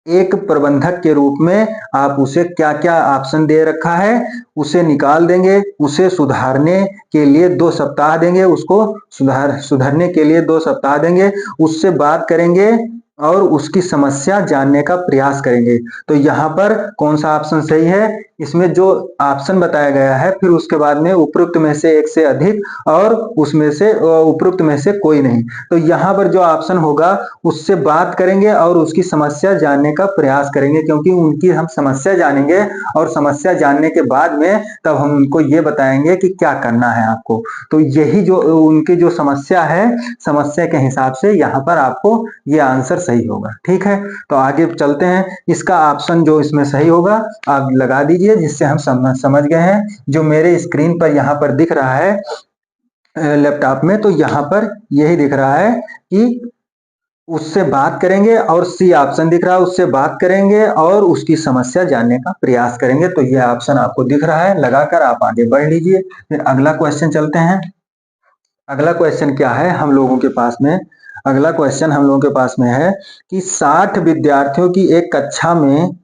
एक प्रबंधक के रूप में आप उसे क्या क्या ऑप्शन दे रखा है? उसे निकाल देंगे, उसे सुधारने के लिए 2 सप्ताह देंगे, उसको सुधारने के लिए 2 सप्ताह देंगे, उससे बात करेंगे और उसकी समस्या जानने का प्रयास करेंगे। तो यहाँ पर कौन सा ऑप्शन सही है? इसमें जो ऑप्शन बताया गया है, फिर उसके बाद में उपरोक्त में से एक से अधिक और उसमें से उपरोक्त में से कोई नहीं। तो यहाँ पर जो ऑप्शन होगा उससे बात करेंगे और उसकी समस्या जानने का प्रयास करेंगे, क्योंकि उनकी हम समस्या जानेंगे और समस्या जानने के बाद में तब हम उनको ये बताएंगे कि क्या करना है आपको। तो यही जो उनकी जो समस्या है, समस्या के हिसाब से यहाँ पर आपको ये आंसर सही होगा। ठीक है, तो आगे चलते हैं। इसका ऑप्शन जो इसमें सही होगा आप लगा दीजिए, जिससे हम समझ गए हैं। जो मेरे स्क्रीन पर यहाँ पर दिख रहा है लैपटॉप में, तो यहाँ पर यही दिख रहा है कि उससे बात करेंगे, और सी ऑप्शन दिख रहा है उससे बात करेंगे और उसकी समस्या जानने का प्रयास करेंगे। तो ये ऑप्शन आपको दिख रहा है, लगाकर आप आगे बढ़ लीजिए। फिर अगला क्वेश्चन चलते हैं। अगला क्वेश्चन क्या है हम लोगों के पास में? अगला क्वेश्चन हम लोगों के पास में है कि 60 विद्यार्थियों की एक कक्षा में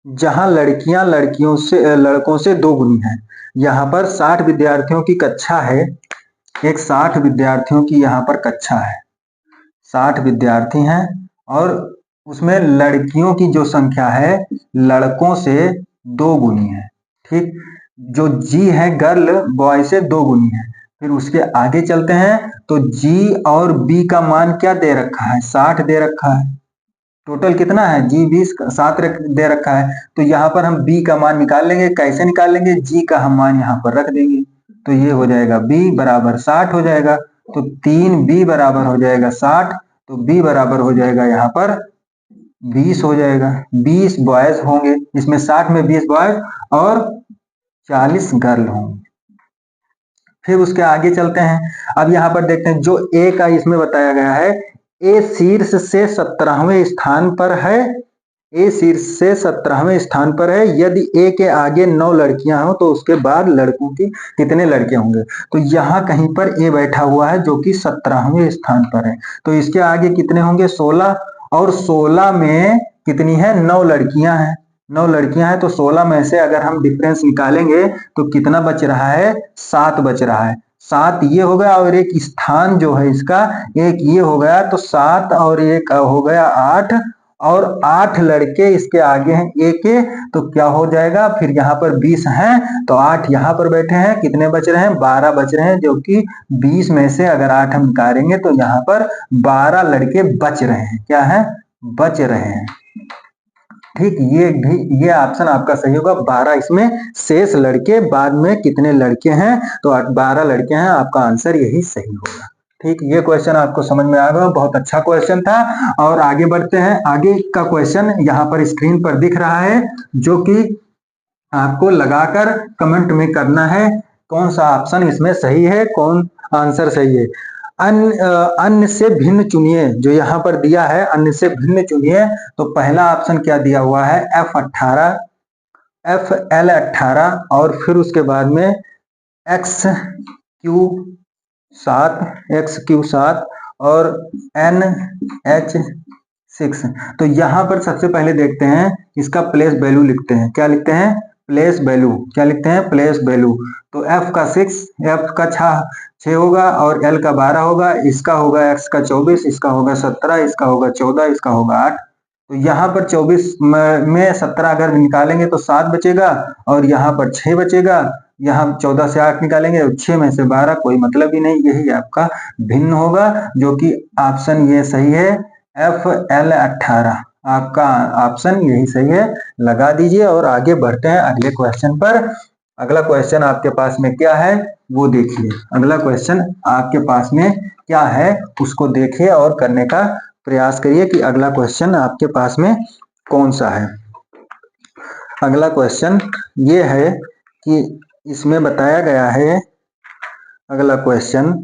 जहां लड़कियां लड़कों से दो गुनी है। यहाँ पर 60 विद्यार्थियों की कक्षा है, एक 60 विद्यार्थियों की यहाँ पर कक्षा है, 60 विद्यार्थी हैं और उसमें लड़कियों की जो संख्या है लड़कों से दो गुनी है। ठीक, जो जी है गर्ल बॉय से दो गुनी है। फिर उसके आगे चलते हैं तो जी और बी का मान क्या दे रखा है? 60 दे रखा है। टोटल कितना है? जी 20, 7 दे रखा है। तो यहाँ पर हम बी का मान निकाल लेंगे। कैसे निकाल लेंगे? जी का हम मान यहाँ पर रख देंगे, तो ये हो जाएगा बी बराबर 60 हो जाएगा। तो 3b बराबर हो जाएगा 60, तो बी बराबर हो जाएगा यहाँ पर 20 हो जाएगा। 20 बॉयज होंगे इसमें, 60 में 20 बॉयज और 40 गर्ल होंगे। फिर उसके आगे चलते हैं। अब यहाँ पर देखते हैं जो ए का इसमें बताया गया है, ए शीर्ष से 17वें स्थान पर है। ए शीर्ष से 17वें स्थान पर है। यदि ए के आगे 9 लड़कियां हो तो उसके बाद लड़कों की कितने लड़के होंगे? तो यहाँ कहीं पर ए बैठा हुआ है जो कि 17वें स्थान पर है, तो इसके आगे कितने होंगे? 16, और 16 में कितनी है? 9 लड़कियां हैं। 9 लड़कियां हैं तो 16 में से अगर हम डिफरेंस निकालेंगे तो कितना बच रहा है? 7 बच रहा है। 7 ये हो गया और एक स्थान जो है इसका, एक ये हो गया, तो 7 और एक हो गया 8, और 8 लड़के इसके आगे हैं ए के, तो क्या हो जाएगा? फिर यहाँ पर 20 हैं तो 8 यहाँ पर बैठे हैं, कितने बच रहे हैं? 12 बच रहे हैं, जो कि 20 में से अगर 8 हम निकालेंगे तो यहाँ पर 12 लड़के बच रहे हैं। क्या है? बच रहे हैं। ठीक, ये ऑप्शन आपका सही होगा। 12 इसमें शेष लड़के, बाद में कितने लड़के हैं? तो 12 लड़के हैं, आपका आंसर यही सही होगा। ठीक, ये क्वेश्चन आपको समझ में आ गया, बहुत अच्छा क्वेश्चन था। और आगे बढ़ते हैं। आगे का क्वेश्चन यहाँ पर स्क्रीन पर दिख रहा है, जो कि आपको लगाकर कमेंट में करना है कौन सा ऑप्शन इसमें सही है, कौन आंसर सही है। अन्य से भिन्न चुनिए, जो यहाँ पर दिया है अन्य से भिन्न चुनिए। तो पहला ऑप्शन क्या दिया हुआ है? F18, FL18, और फिर उसके बाद में XQ7 और NH6। तो यहाँ पर सबसे पहले देखते हैं, इसका प्लेस वैल्यू लिखते हैं। क्या लिखते हैं? Place value. क्या लिखते हैं? Place value. तो F का 6, F का 6 होगा, और L का 12 होगा, इसका होगा X का 24, इसका होगा 17, इसका होगा 14, इसका होगा 8। तो यहाँ पर 24 में 17 अगर निकालेंगे तो 7 बचेगा, और यहाँ पर 6 बचेगा। यहाँ 14 से 8 निकालेंगे तो 6 में से 12, कोई मतलब ही नहीं, यही आपका भिन्न होगा, जो कि ऑप्शन ये सही है, FL18। आपका ऑप्शन यही सही है, लगा दीजिए और आगे बढ़ते हैं अगले क्वेश्चन पर। अगला क्वेश्चन आपके पास में क्या है वो देखिए। अगला क्वेश्चन आपके पास में क्या है उसको देखिए और करने का प्रयास करिए कि अगला क्वेश्चन आपके पास में कौन सा है। अगला क्वेश्चन ये है कि इसमें बताया गया है, अगला क्वेश्चन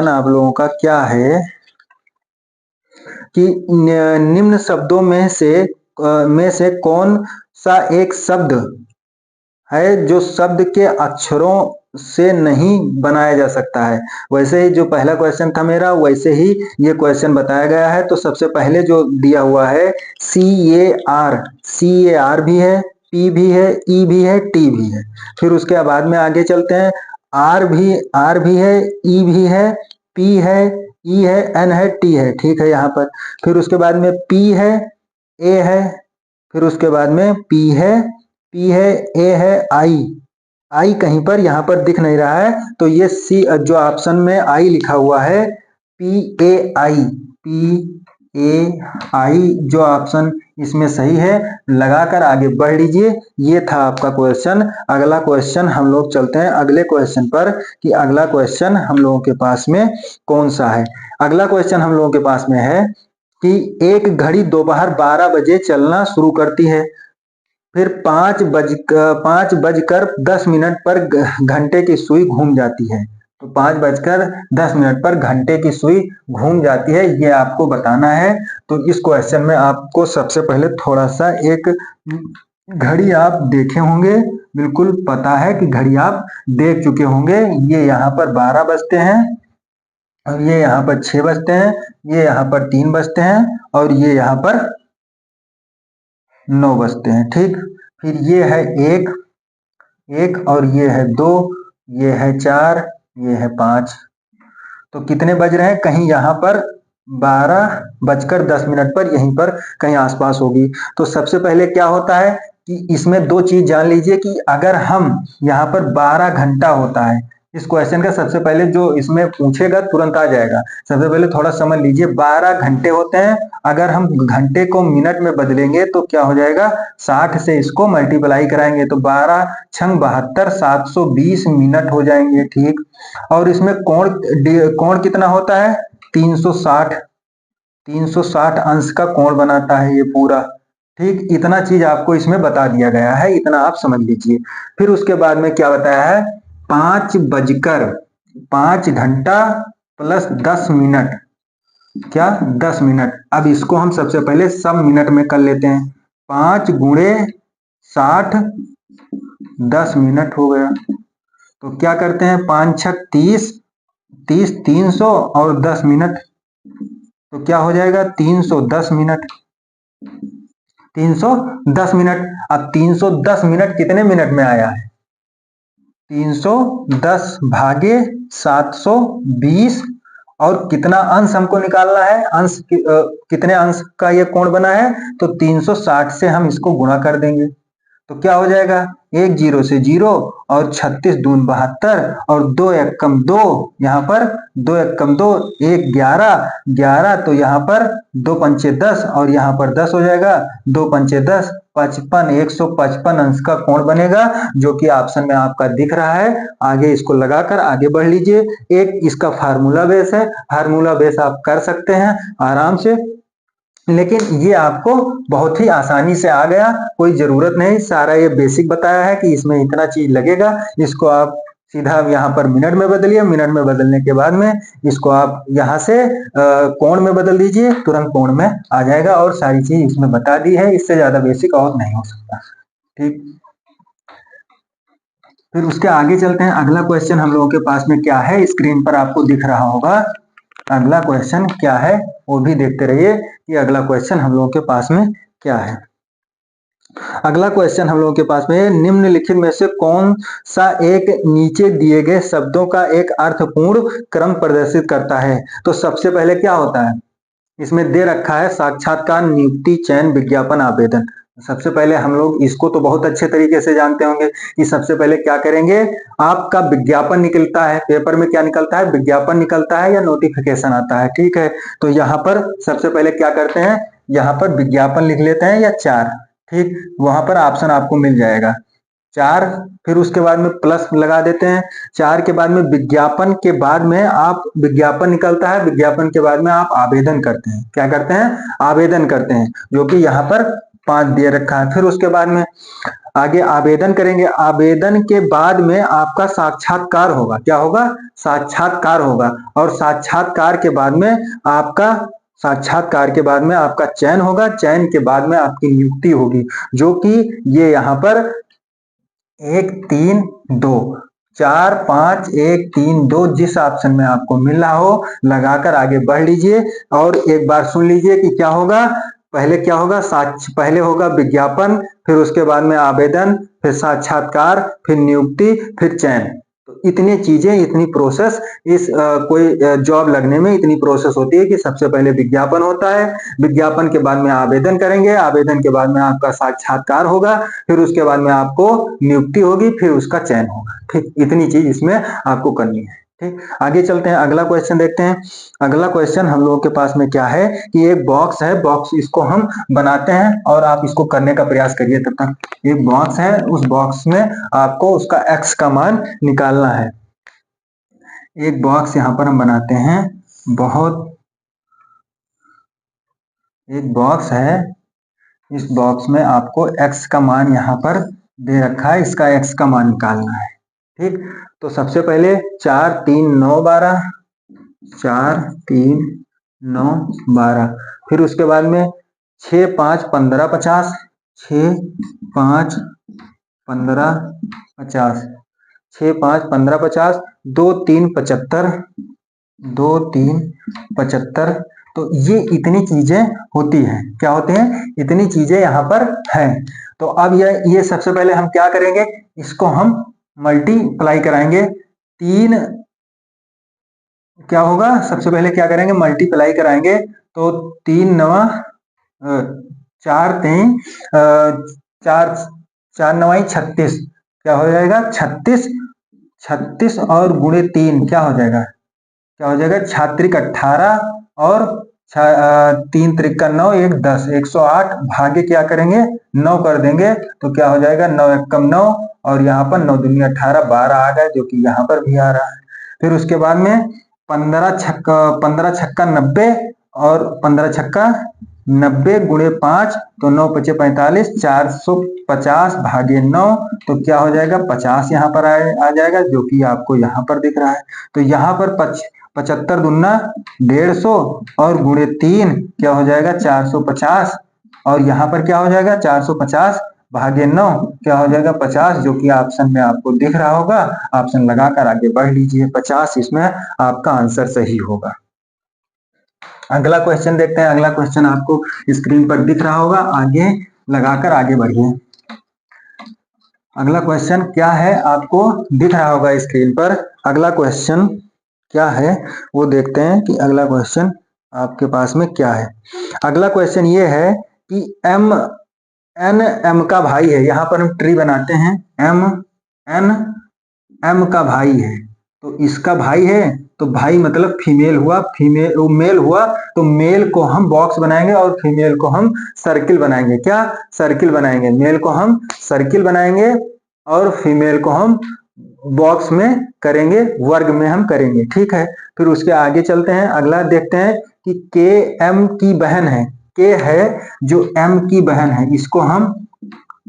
आप लोगों का क्या है कि निम्न शब्दों में से कौन सा एक शब्द है जो शब्द के अक्षरों से नहीं बनाया जा सकता है। वैसे ही जो पहला क्वेश्चन था मेरा, वैसे ही ये क्वेश्चन बताया गया है। तो सबसे पहले जो दिया हुआ है CAR भी है, P भी है, E भी है, T भी है। फिर उसके बाद में आगे चलते हैं, R भी है, E भी है, P है, E है, N है, T है। ठीक है यहाँ पर। फिर उसके बाद में P है, A है, फिर उसके बाद में P है, A है, I कहीं पर यहाँ पर दिख नहीं रहा है, तो ये सी जो ऑप्शन में I लिखा हुआ है, PAI जो ऑप्शन इसमें सही है, लगाकर आगे बढ़ लीजिए। ये था आपका क्वेश्चन। अगला क्वेश्चन हम लोग चलते हैं अगले क्वेश्चन पर कि अगला क्वेश्चन हम लोगों के पास में कौन सा है। अगला क्वेश्चन हम लोगों के पास में है कि एक घड़ी दोपहर 12 बजे चलना शुरू करती है, फिर 5:10 पर घंटे की सुई घूम जाती है। तो 5:10 पर घंटे की सुई घूम जाती है, ये आपको बताना है। तो इस क्वेश्चन में आपको सबसे पहले थोड़ा सा एक घड़ी आप देखे होंगे, बिल्कुल पता है कि घड़ी आप देख चुके होंगे। ये यहाँ पर 12 बजते हैं, और ये यहाँ पर 6 बजते हैं, ये यहाँ पर 3 बजते हैं, और ये यहाँ पर 9 बजते हैं। ठीक, फिर ये है एक, और ये है 2, ये है 4, ये है 5। तो कितने बज रहे हैं? कहीं यहाँ पर 12:10 पर यहीं पर कहीं आसपास होगी। तो सबसे पहले क्या होता है कि इसमें दो चीज जान लीजिए कि अगर हम यहाँ पर 12 घंटा होता है, इस क्वेश्चन का सबसे पहले जो इसमें पूछेगा तुरंत आ जाएगा। सबसे पहले थोड़ा समझ लीजिए, 12 घंटे होते हैं। अगर हम घंटे को मिनट में बदलेंगे तो क्या हो जाएगा? 60 से इसको मल्टीप्लाई कराएंगे तो 12 छंग 72, 720 मिनट हो जाएंगे। ठीक, और इसमें कोण कितना होता है? 360। 360 अंश का कोण बनाता है ये पूरा। ठीक, इतना चीज आपको इसमें बता दिया गया है, इतना आप समझ लीजिए। फिर उसके बाद में क्या बताया है? 5 घंटा प्लस 10 मिनट। क्या? 10 मिनट। अब इसको हम सबसे पहले सब मिनट में कर लेते हैं। 5 गुणे 60, 10 मिनट हो गया। तो क्या करते हैं? 5 छक 30, 300 और 10 मिनट, तो क्या हो जाएगा? 310 मिनट। 310 मिनट। अब 310 मिनट कितने मिनट में आया है? 310 भागे 720, और कितना अंश हमको निकालना है? अंश कितने अंश का ये कोण बना है? तो 360 से हम इसको गुणा कर देंगे तो क्या हो जाएगा? 1 0 से 0, और 36 दून 72, और 2 एकम 2, यहाँ पर 2 एकम 2, 1 11, 11, तो यहाँ पर 2 पंचे 10, और यहाँ पर 10 हो जाएगा। 2 पंचे 10, 55, 155 अंश का कोण बनेगा, जो कि ऑप्शन में आपका दिख रहा है। आगे इसको लगाकर आगे बढ़ लीजिए। एक इसका फार्मूला बेस है, फार्मूला बेस आप कर सकते हैं आराम से, लेकिन ये आपको बहुत ही आसानी से आ गया, कोई जरूरत नहीं। सारा ये बेसिक बताया है कि इसमें इतना चीज लगेगा, इसको आप सीधा यहाँ पर मिनट में बदलिए। मिनट में बदलने के बाद में इसको आप यहाँ से कोण में बदल दीजिए, तुरंत कोण में आ जाएगा। और सारी चीज इसमें बता दी है, इससे ज्यादा बेसिक और नहीं हो सकता। ठीक, फिर उसके आगे चलते हैं। अगला क्वेश्चन हम लोगों के पास में क्या है, स्क्रीन पर आपको दिख रहा होगा। अगला क्वेश्चन क्या है वो भी देखते रहिए कि अगला क्वेश्चन हम लोगों के पास में क्या है। अगला क्वेश्चन हम लोगों के पास में, निम्नलिखित में से कौन सा एक नीचे दिए गए शब्दों का एक अर्थपूर्ण क्रम प्रदर्शित करता है? तो सबसे पहले क्या होता है, इसमें दे रखा है साक्षात्कार, नियुक्ति, चयन, विज्ञापन, आवेदन। सबसे पहले हम लोग इसको तो बहुत अच्छे तरीके से जानते होंगे कि सबसे पहले क्या करेंगे, आपका विज्ञापन निकलता है पेपर में। क्या निकलता है? विज्ञापन निकलता है या नोटिफिकेशन आता है। ठीक है, तो यहाँ पर सबसे पहले क्या करते हैं, यहाँ पर विज्ञापन लिख लेते हैं या 4। ठीक, वहां पर ऑप्शन आपको मिल जाएगा 4। फिर उसके बाद में प्लस लगा देते हैं। 4 के बाद में विज्ञापन के बाद में आप, विज्ञापन निकलता है, विज्ञापन के बाद में आप आवेदन करते हैं। क्या करते हैं? आवेदन करते हैं, जो कि यहाँ पर 5 दे रखा है। फिर उसके बाद में आगे आवेदन करेंगे। आवेदन के बाद में आपका साक्षात्कार होगा। क्या होगा? साक्षात्कार होगा। और साक्षात्कार के बाद में आपका, साक्षात्कार के बाद में आपका चयन होगा। चयन के बाद में आपकी नियुक्ति होगी, जो कि ये यहाँ पर 1 3 2, 4 5 1 3 2, जिस ऑप्शन में आपको मिल रहा हो लगाकर आगे बढ़ लीजिए। और एक बार सुन लीजिए कि क्या होगा। पहले क्या होगा? पहले होगा विज्ञापन, फिर उसके बाद में आवेदन, फिर साक्षात्कार, फिर नियुक्ति, फिर चयन। तो इतनी चीजें, इतनी प्रोसेस, इस कोई जॉब लगने में इतनी प्रोसेस होती है कि सबसे पहले विज्ञापन होता है, विज्ञापन के बाद में आवेदन करेंगे, आवेदन के बाद में आपका साक्षात्कार होगा, फिर उसके बाद में आपको नियुक्ति होगी, फिर उसका चयन होगा। ठीक, इतनी चीज इसमें आपको करनी है। ठीक, आगे चलते हैं, अगला क्वेश्चन देखते हैं। अगला क्वेश्चन हम लोगों के पास में क्या है कि एक बॉक्स है, बॉक्स इसको हम बनाते हैं और आप इसको करने का प्रयास करिए। तब तक एक बॉक्स है, उस बॉक्स में आपको उसका x का मान निकालना है। एक बॉक्स यहाँ पर हम बनाते हैं, एक बॉक्स है, इस बॉक्स में आपको x का मान यहाँ पर दे रखा है, इसका x का मान निकालना है। ठीक, तो सबसे पहले 4 3 9 12, 4 3 9 12, फिर उसके बाद में 6 5 15 50, 6 5 15 50, 6 5 15 50, 2 3 75, 2 3 75। तो ये इतनी चीजें होती हैं, क्या होते हैं, इतनी चीजें यहाँ पर हैं। तो अब ये सबसे पहले हम क्या करेंगे, इसको हम मल्टीप्लाई कराएंगे। 3 क्या होगा, सबसे पहले क्या करेंगे, मल्टीप्लाई कराएंगे। तो 3 नवा 4 3 4 4 नवाई 36, क्या हो जाएगा 36, 36 और गुणे 3 क्या हो जाएगा, क्या हो जाएगा, छात्रिक 18 और 3 त्रिका 9, 1 10, 108 भागे क्या करेंगे 9 कर देंगे, तो क्या हो जाएगा 9 एकम 9, और यहाँ पर 9 दूनी 18, 12 आ गए, जो कि यहाँ पर भी आ रहा है। फिर उसके बाद में 15 छक्का 90, और 15 छक्का 90 गुणे 5, तो 9 पचे 45, 450 भागे 9, तो क्या हो जाएगा 50 यहाँ पर आ जाएगा, जो कि आपको यहाँ पर दिख रहा है। तो यहाँ पर 75 दूना 150, और गुणे 3 क्या हो जाएगा 450, और यहाँ पर क्या हो जाएगा 450 भागे 9 क्या हो जाएगा 50, जो कि ऑप्शन में आपको दिख रहा होगा। ऑप्शन लगाकर आगे बढ़ लीजिए, 50 इसमें आपका आंसर सही होगा। अगला क्वेश्चन देखते हैं। अगला क्वेश्चन आपको स्क्रीन पर दिख रहा होगा, आगे लगाकर आगे बढ़िए। अगला क्वेश्चन क्या है, आपको दिख रहा होगा स्क्रीन पर। अगला क्वेश्चन क्या है वो देखते हैं कि अगला क्वेश्चन आपके पास में क्या है। अगला क्वेश्चन ये है कि एम का भाई है। यहाँ पर हम ट्री बनाते हैं, एम का भाई है, तो इसका भाई है, तो भाई मतलब फीमेल हुआ, मेल हुआ, तो मेल को हम बॉक्स बनाएंगे और फीमेल को हम सर्किल बनाएंगे। क्या, सर्किल बनाएंगे। मेल को हम सर्किल बनाएंगे और फीमेल को हम बॉक्स में करेंगे, वर्ग में हम करेंगे, ठीक है। फिर उसके आगे चलते हैं, अगला देखते हैं कि के एम की बहन है। के है जो एम की बहन है, इसको हम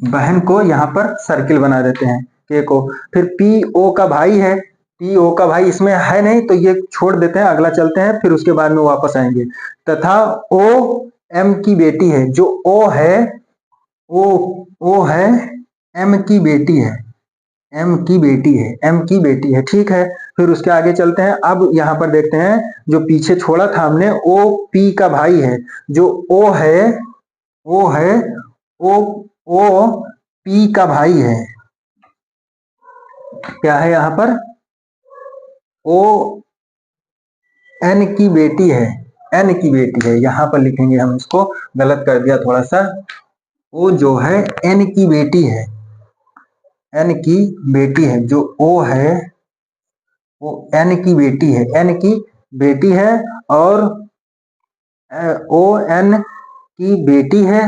बहन को यहाँ पर सर्किल बना देते हैं, के को। फिर पी ओ का भाई है, पी ओ का भाई इसमें है नहीं, तो ये छोड़ देते हैं, अगला चलते हैं, फिर उसके बाद में वापस आएंगे। तथा ओ एम की बेटी है, जो ओ है, ओ है एम की बेटी है, एम की बेटी है, एम की बेटी है, ठीक है। फिर उसके आगे चलते हैं। अब यहाँ पर देखते हैं, जो पीछे छोड़ा था हमने, ओ पी का भाई है, जो ओ है, ओ पी का भाई है, क्या है यहाँ पर, ओ एन की बेटी है, एन की बेटी है, यहाँ पर लिखेंगे हम, इसको गलत कर दिया थोड़ा सा। ओ जो है एन की बेटी है, एन की बेटी है, जो ओ है वो एन की बेटी है, एन की बेटी है, और ओ एन की बेटी है,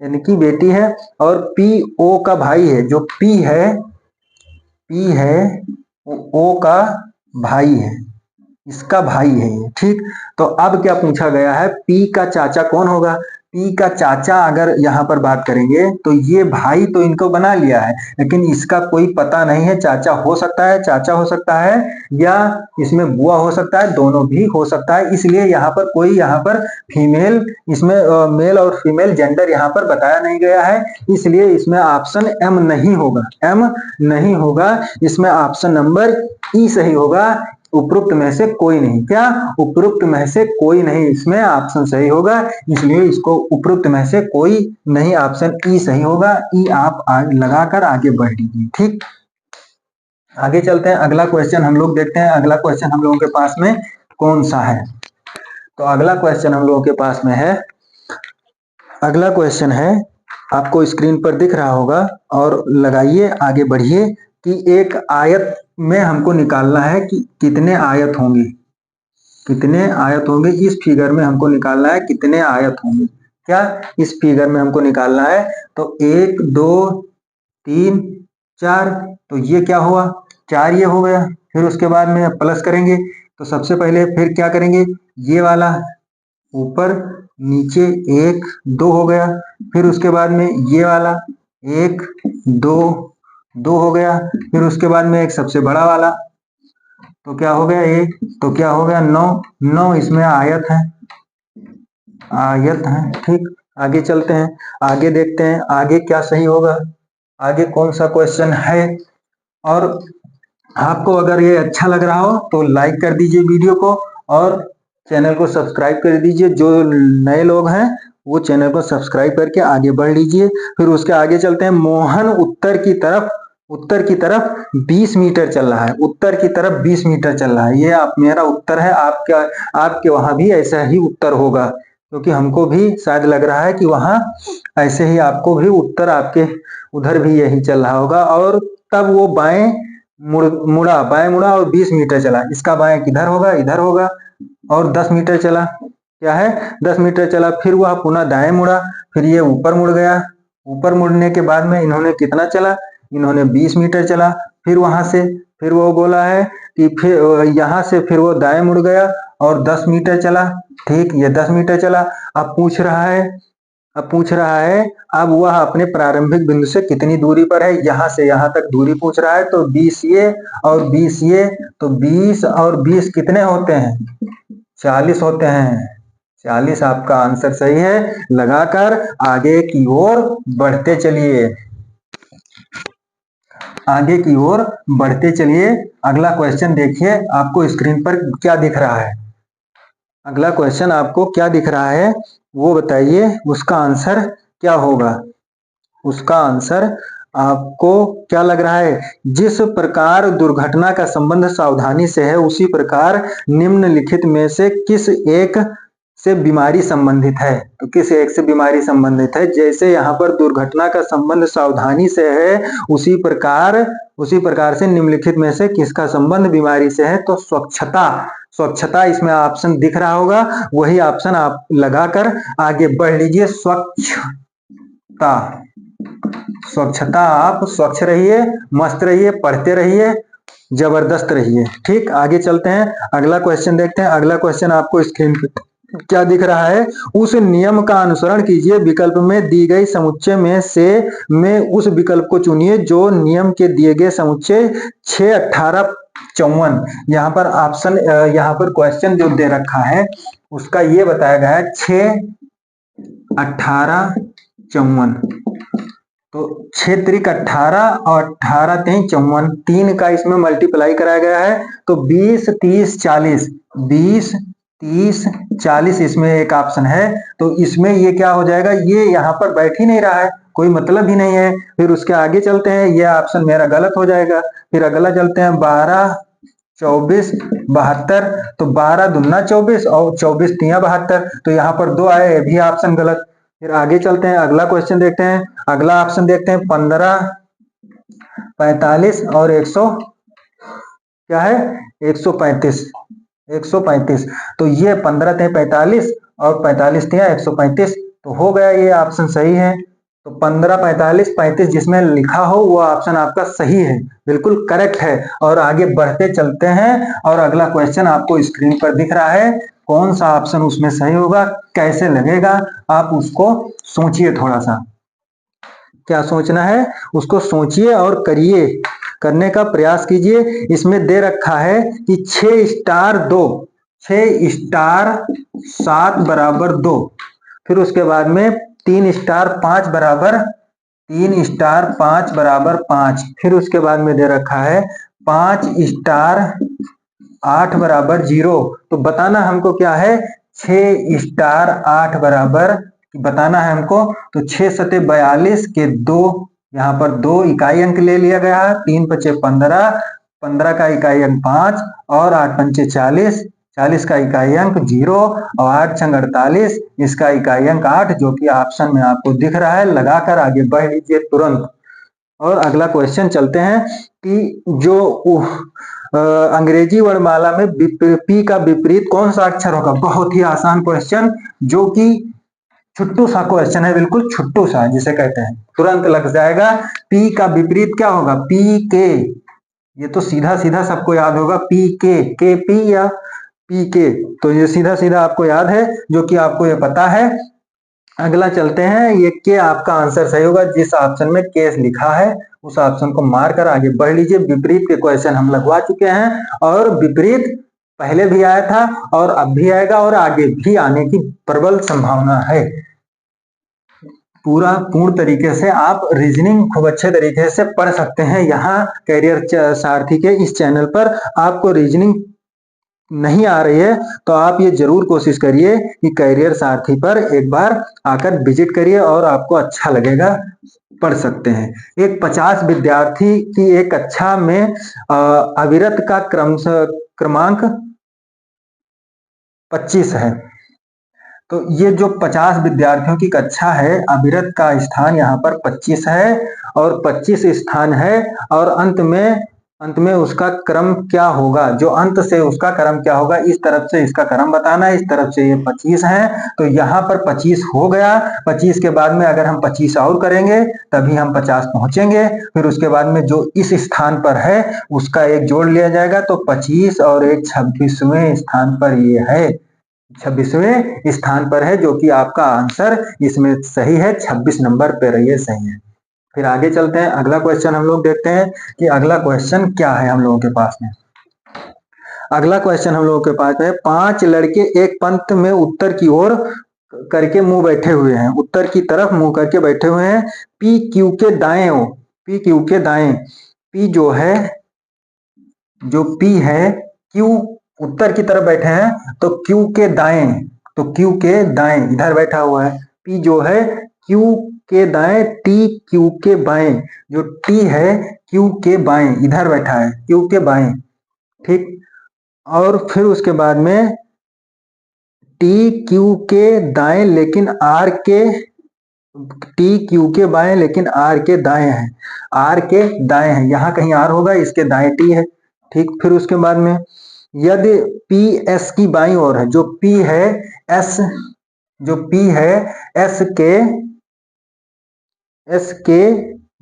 एन की बेटी है, और पी ओ का भाई है, जो पी है ओ का भाई है, इसका भाई है ये, ठीक। तो अब क्या पूछा गया है, पी का चाचा कौन होगा। पी का चाचा अगर यहाँ पर बात करेंगे, तो ये भाई तो इनको बना लिया है, लेकिन इसका कोई पता नहीं है। चाचा हो सकता है, चाचा हो सकता है, या इसमें बुआ हो सकता है, दोनों भी हो सकता है। इसलिए यहाँ पर कोई यहाँ पर फीमेल, इसमें मेल और फीमेल जेंडर यहाँ पर बताया नहीं गया है, इसलिए इसमें ऑप्शन एम नहीं होगा, एम नहीं होगा। इसमें ऑप्शन नंबर ई सही होगा, उपरोक्त में से कोई नहीं। क्या, उपरोक्त में से कोई नहीं, इसमें ऑप्शन सही होगा, इसलिए इसको उपरोक्त में से कोई नहीं, ऑप्शन ई सही होगा। ई आप लगाकर आगे बढ़ लीजिए, ठीक। आगे चलते हैं, अगला क्वेश्चन हम लोग देखते हैं। अगला क्वेश्चन हम लोगों के पास में कौन सा है, तो अगला क्वेश्चन हम लोगों के पास में है, अगला क्वेश्चन है, आपको स्क्रीन पर दिख रहा होगा, और लगाइए, आगे बढ़िए। कि एक आयत में हमको निकालना है कि कितने आयत होंगे, कितने आयत होंगे। इस फिगर में हमको निकालना है कितने आयत होंगे। क्या, इस फिगर में हमको निकालना है, तो 1 2 3 4, तो ये क्या हुआ, 4 ये हो गया। फिर उसके बाद में प्लस करेंगे, तो सबसे पहले फिर क्या करेंगे, ये वाला ऊपर नीचे 1 2 हो गया। फिर उसके बाद में ये वाला 1 2 2 हो गया। फिर उसके बाद में एक सबसे बड़ा वाला, तो क्या हो गया ये, तो क्या हो गया 9। 9 इसमें आयत है, आयत है। ठीक, आगे चलते हैं, आगे देखते हैं आगे क्या सही होगा, आगे कौन सा क्वेश्चन है। और आपको अगर ये अच्छा लग रहा हो तो लाइक कर दीजिए वीडियो को, और चैनल को सब्सक्राइब कर दीजिए। जो नए लोग हैं वो चैनल को सब्सक्राइब करके आगे बढ़ लीजिए। फिर उसके आगे चलते हैं। मोहन उत्तर की तरफ 20 मीटर चल रहा है, उत्तर की तरफ 20 मीटर चल रहा है। ये आप मेरा उत्तर है, आपके वहां भी ऐसा ही उत्तर होगा, क्योंकि हमको भी शायद लग रहा है कि वहां ऐसे ही आपको भी उत्तर, आपके उधर भी यही चल रहा होगा। और तब वो बाएं मुड़ा और 20 मीटर चला। इसका बाएं किधर होगा, इधर होगा। और 10 मीटर चला, क्या है 10 मीटर चला। फिर वह पुनः दाएं मुड़ा, फिर ये ऊपर मुड़ गया। ऊपर मुड़ने के बाद में इन्होंने कितना चला, इन्होंने 20 मीटर चला। फिर वहां से फिर वो बोला है कि फिर यहां से फिर वो दाएं मुड़ गया और 10 मीटर चला। ठीक, ये 10 मीटर चला। अब पूछ रहा है अब वह अपने प्रारंभिक बिंदु से कितनी दूरी पर है। यहां से यहां तक दूरी पूछ रहा है, तो 20 ये और 20 ये, तो 20 और 20 कितने होते हैं, 40 होते हैं। 40 आपका आंसर सही है। लगाकर आगे की ओर बढ़ते चलिए, आगे की ओर बढ़ते चलिए। अगला क्वेश्चन देखिए, आपको स्क्रीन पर क्या दिख रहा है। अगला क्वेश्चन आपको क्या दिख रहा है वो बताइए, उसका आंसर क्या होगा। उसका आंसर आपको क्या लग रहा है। जिस प्रकार दुर्घटना का संबंध सावधानी से है, उसी प्रकार निम्नलिखित में से किस एक से बीमारी संबंधित है। तो किस एक से बीमारी संबंधित है, जैसे यहाँ पर दुर्घटना का संबंध सावधानी से है, उसी प्रकार से निम्नलिखित में से किसका संबंध बीमारी से है। तो स्वच्छता इसमें ऑप्शन दिख रहा होगा, वही ऑप्शन आप लगाकर आगे बढ़ लीजिए। स्वच्छता, आप स्वच्छ रहिए, मस्त रहिए, पढ़ते रहिए, जबरदस्त रहिए। ठीक, आगे चलते हैं, अगला क्वेश्चन देखते हैं। अगला क्वेश्चन आपको स्क्रीन पर क्या दिख रहा है। उस नियम का अनुसरण कीजिए, विकल्प में दी गई समुच्चय में उस विकल्प को चुनिए जो नियम के दिए गए समुच्चय 6, 18, 54। यहाँ पर ऑप्शन, यहाँ पर क्वेश्चन जो दे रखा है उसका ये बताया गया है 6, 18, 54। तो 6 त्रिक 18 और 18 3 54, 3 का इसमें मल्टीप्लाई कराया गया है। तो 20, 30, 40, 20, 30, 40 इसमें एक ऑप्शन है। तो इसमें ये क्या हो जाएगा, ये यहाँ पर बैठ ही नहीं रहा है, कोई मतलब ही नहीं है। फिर उसके आगे चलते हैं, ये ऑप्शन मेरा गलत हो जाएगा। फिर अगला चलते हैं, 12, 24, 72। तो 12 दूना 24 और 24 तिया 72, तो यहाँ पर 2 आए, ये भी ऑप्शन गलत। फिर आगे चलते हैं, अगला क्वेश्चन देखते हैं। अगला ऑप्शन देखते हैं, 15, 45 और 100 क्या है 135, 135। तो ये 15 थे 45 और 45 थे 135, तो हो गया, ये ऑप्शन सही है। तो 15, 45, 35 जिसमें लिखा हो वो ऑप्शन आपका सही है, बिल्कुल करेक्ट है। और आगे बढ़ते चलते हैं, और अगला क्वेश्चन आपको स्क्रीन पर दिख रहा है, कौन सा ऑप्शन उसमें सही होगा, कैसे लगेगा, आप उसको सोचिए थोड़ा सा। क्या सोचना है, उसको सोचिए और करिए, करने का प्रयास कीजिए। इसमें दे रखा है कि 6 स्टार 2, 6 स्टार 7 बराबर 2। फिर उसके बाद में 3 स्टार 5 बराबर 3 स्टार 5 बराबर 5। फिर उसके बाद में दे रखा है 5 स्टार 8 बराबर 0। तो बताना हमको क्या है, 6 स्टार 8 बराबर बताना है हमको। तो 6 सते 42 के 2, यहाँ पर 2 इकाई अंक ले लिया गया है। 3 पचे 15, 15 का इकाई अंक 5 और 8 पंचे 40, 40 का इकाई अंक 0 और 8 छंग 48, इसका इकाई अंक 8, जो कि ऑप्शन में आपको दिख रहा है। लगाकर आगे बढ़ लीजिए तुरंत। और अगला क्वेश्चन चलते हैं कि जो अंग्रेजी वर्णमाला में पी का विपरीत कौन सा अक्षर होगा। बहुत ही आसान क्वेश्चन, जो कि छुट्टू सा क्वेश्चन है, बिल्कुल छुट्टू सा जिसे कहते हैं, तुरंत लग जाएगा। पी का विपरीत क्या होगा, पी के। ये तो सीधा सीधा सबको याद होगा, पी के पी या पी के, तो ये सीधा सीधा आपको याद है, जो कि आपको ये पता है। अगला चलते हैं, ये के आपका आंसर सही होगा। जिस ऑप्शन में केस लिखा है उस ऑप्शन को मार कर आगे बढ़ लीजिए। विपरीत के क्वेश्चन हम लगवा चुके हैं और विपरीत पहले भी आया था और अब भी आएगा और आगे भी आने की प्रबल संभावना है। पूरा पूर्ण तरीके से आप रीजनिंग खूब अच्छे तरीके से पढ़ सकते हैं। यहाँ कैरियर सारथी के इस चैनल पर आपको रीजनिंग नहीं आ रही है तो आप ये जरूर कोशिश करिए कि कैरियर सारथी पर एक बार आकर विजिट करिए और आपको अच्छा लगेगा, पढ़ सकते हैं। एक 50 विद्यार्थी की एक कक्षा में अविरत का क्रमांक 25 है। तो ये जो 50 विद्यार्थियों की कक्षा है, अविरत का स्थान यहाँ पर 25 है और 25 स्थान है और अंत में उसका क्रम क्या होगा, जो अंत से उसका क्रम क्या होगा, इस तरफ से इसका क्रम बताना है। इस तरफ से ये 25 है तो यहाँ पर 25 हो गया। 25 के बाद में अगर हम 25 और करेंगे तभी हम 50 पहुंचेंगे। फिर उसके बाद में जो इस स्थान पर है उसका एक जोड़ लिया जाएगा तो 25 और एक 26वें स्थान पर ये है, 26वें स्थान पर है, जो कि आपका आंसर इसमें सही है। 26 नंबर पर ये सही है। फिर आगे चलते हैं, अगला क्वेश्चन हम लोग देखते हैं कि अगला क्वेश्चन क्या है हम लोगों के पास में। अगला क्वेश्चन हम लोगों के पास है, 5 लड़के एक पंक्त में उत्तर की ओर करके मुंह बैठे हुए हैं, उत्तर की तरफ मुंह करके बैठे हुए हैं। पी क्यू के दाएं, पी क्यू के दाएं, पी जो है, जो पी है, क्यू उत्तर की तरफ बैठे हैं तो क्यू के दाएं, तो क्यू के दाएं इधर बैठा हुआ है। पी जो है क्यू के दाएं, टी क्यू के बाएं, जो टी है क्यू के बाएं इधर बैठा है, क्यू के बाएं, ठीक। और फिर उसके बाद में टी क्यू के दाएं लेकिन आर के, टी क्यू के बाएं लेकिन आर के दाएं है, आर के दाएं है, यहां कहीं आर होगा, इसके दाएं टी है, ठीक। फिर उसके बाद में यदि पी एस की बाईं ओर है, जो पी है एस, जो पी है एस के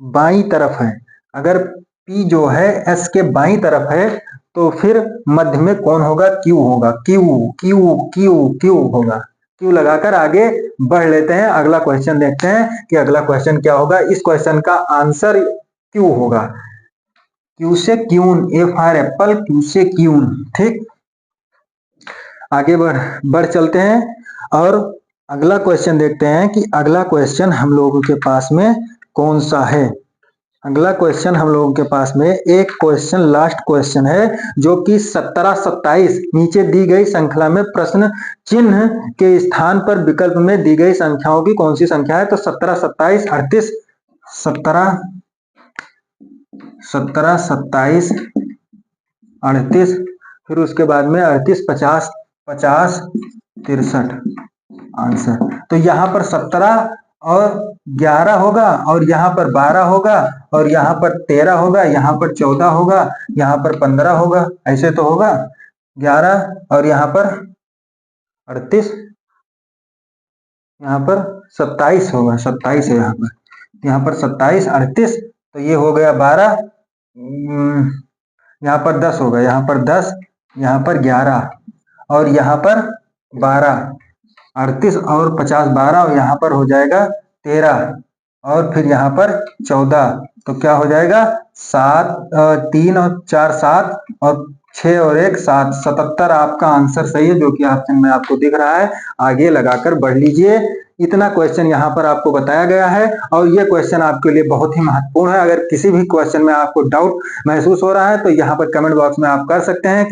बाईं तरफ है, अगर पी जो है एस के बाईं तरफ है तो फिर मध्य में कौन होगा, क्यू होगा, क्यू क्यू क्यू क्यू होगा। क्यू लगाकर आगे बढ़ लेते हैं। अगला क्वेश्चन देखते हैं कि अगला क्वेश्चन क्या होगा। इस क्वेश्चन का आंसर क्यू होगा, क्यू से queen, A for apple, Q से क्यून, ठीक। आगे बढ़ चलते हैं और अगला क्वेश्चन देखते हैं कि अगला क्वेश्चन हम लोगों के पास में कौन सा है। अगला क्वेश्चन हम लोगों के पास में एक क्वेश्चन, लास्ट क्वेश्चन है, जो कि 17, 27 नीचे दी गई श्रृंखला में प्रश्न चिन्ह के स्थान पर विकल्प में दी गई संख्याओं की कौन सी संख्या है। तो 17, 27, 38, 17, 27, 38, फिर उसके बाद में 38, 50, 50, 63 आंसर। तो यहाँ पर 17 और 11 होगा और यहाँ पर 12 होगा और यहाँ पर 13 होगा, यहाँ पर 14 होगा, यहाँ पर 15 होगा, ऐसे तो होगा। 11 और यहाँ पर 38, यहाँ पर 27 होगा, 27 है यहाँ पर 27, 38, तो ये हो गया 12, यहाँ पर 10 होगा, यहाँ पर 10, यहाँ पर 11 और यहाँ पर 12, 38 और 50, 12 और यहाँ पर हो जाएगा 13 और फिर यहाँ पर 14, तो क्या हो जाएगा 7, 3 और 4 7 और 6 और 1 7, 77 आपका आंसर सही है, जो कि ऑप्शन में आपको दिख रहा है। आगे लगाकर बढ़ लीजिए। इतना क्वेश्चन यहाँ पर आपको बताया गया है और ये क्वेश्चन आपके लिए बहुत ही महत्वपूर्ण है। अगर किसी भी क्वेश्चन में आपको डाउट महसूस हो रहा है तो यहाँ पर कमेंट बॉक्स में आप कर सकते हैं।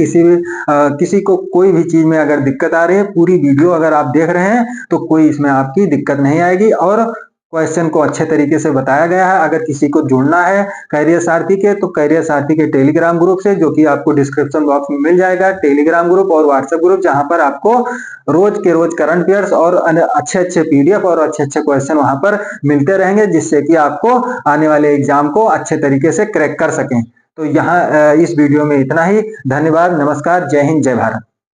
किसी को कोई भी चीज में अगर दिक्कत आ रही है, पूरी वीडियो अगर आप देख रहे हैं तो कोई इसमें आपकी दिक्कत नहीं आएगी और क्वेश्चन को अच्छे तरीके से बताया गया है। अगर किसी को जुड़ना है कैरियर सारथी के, तो कैरियर सारथी के टेलीग्राम ग्रुप से, जो कि आपको डिस्क्रिप्शन बॉक्स में मिल जाएगा, टेलीग्राम ग्रुप और व्हाट्सएप ग्रुप, जहां पर आपको रोज के रोज करंट अफेयर्स और अच्छे अच्छे पीडीएफ और अच्छे अच्छे क्वेश्चन वहां पर मिलते रहेंगे, जिससे कि आपको आने वाले एग्जाम को अच्छे तरीके से क्रैक कर सकें। तो यहाँ इस वीडियो में इतना ही। धन्यवाद, नमस्कार, जय हिंद, जय भारत।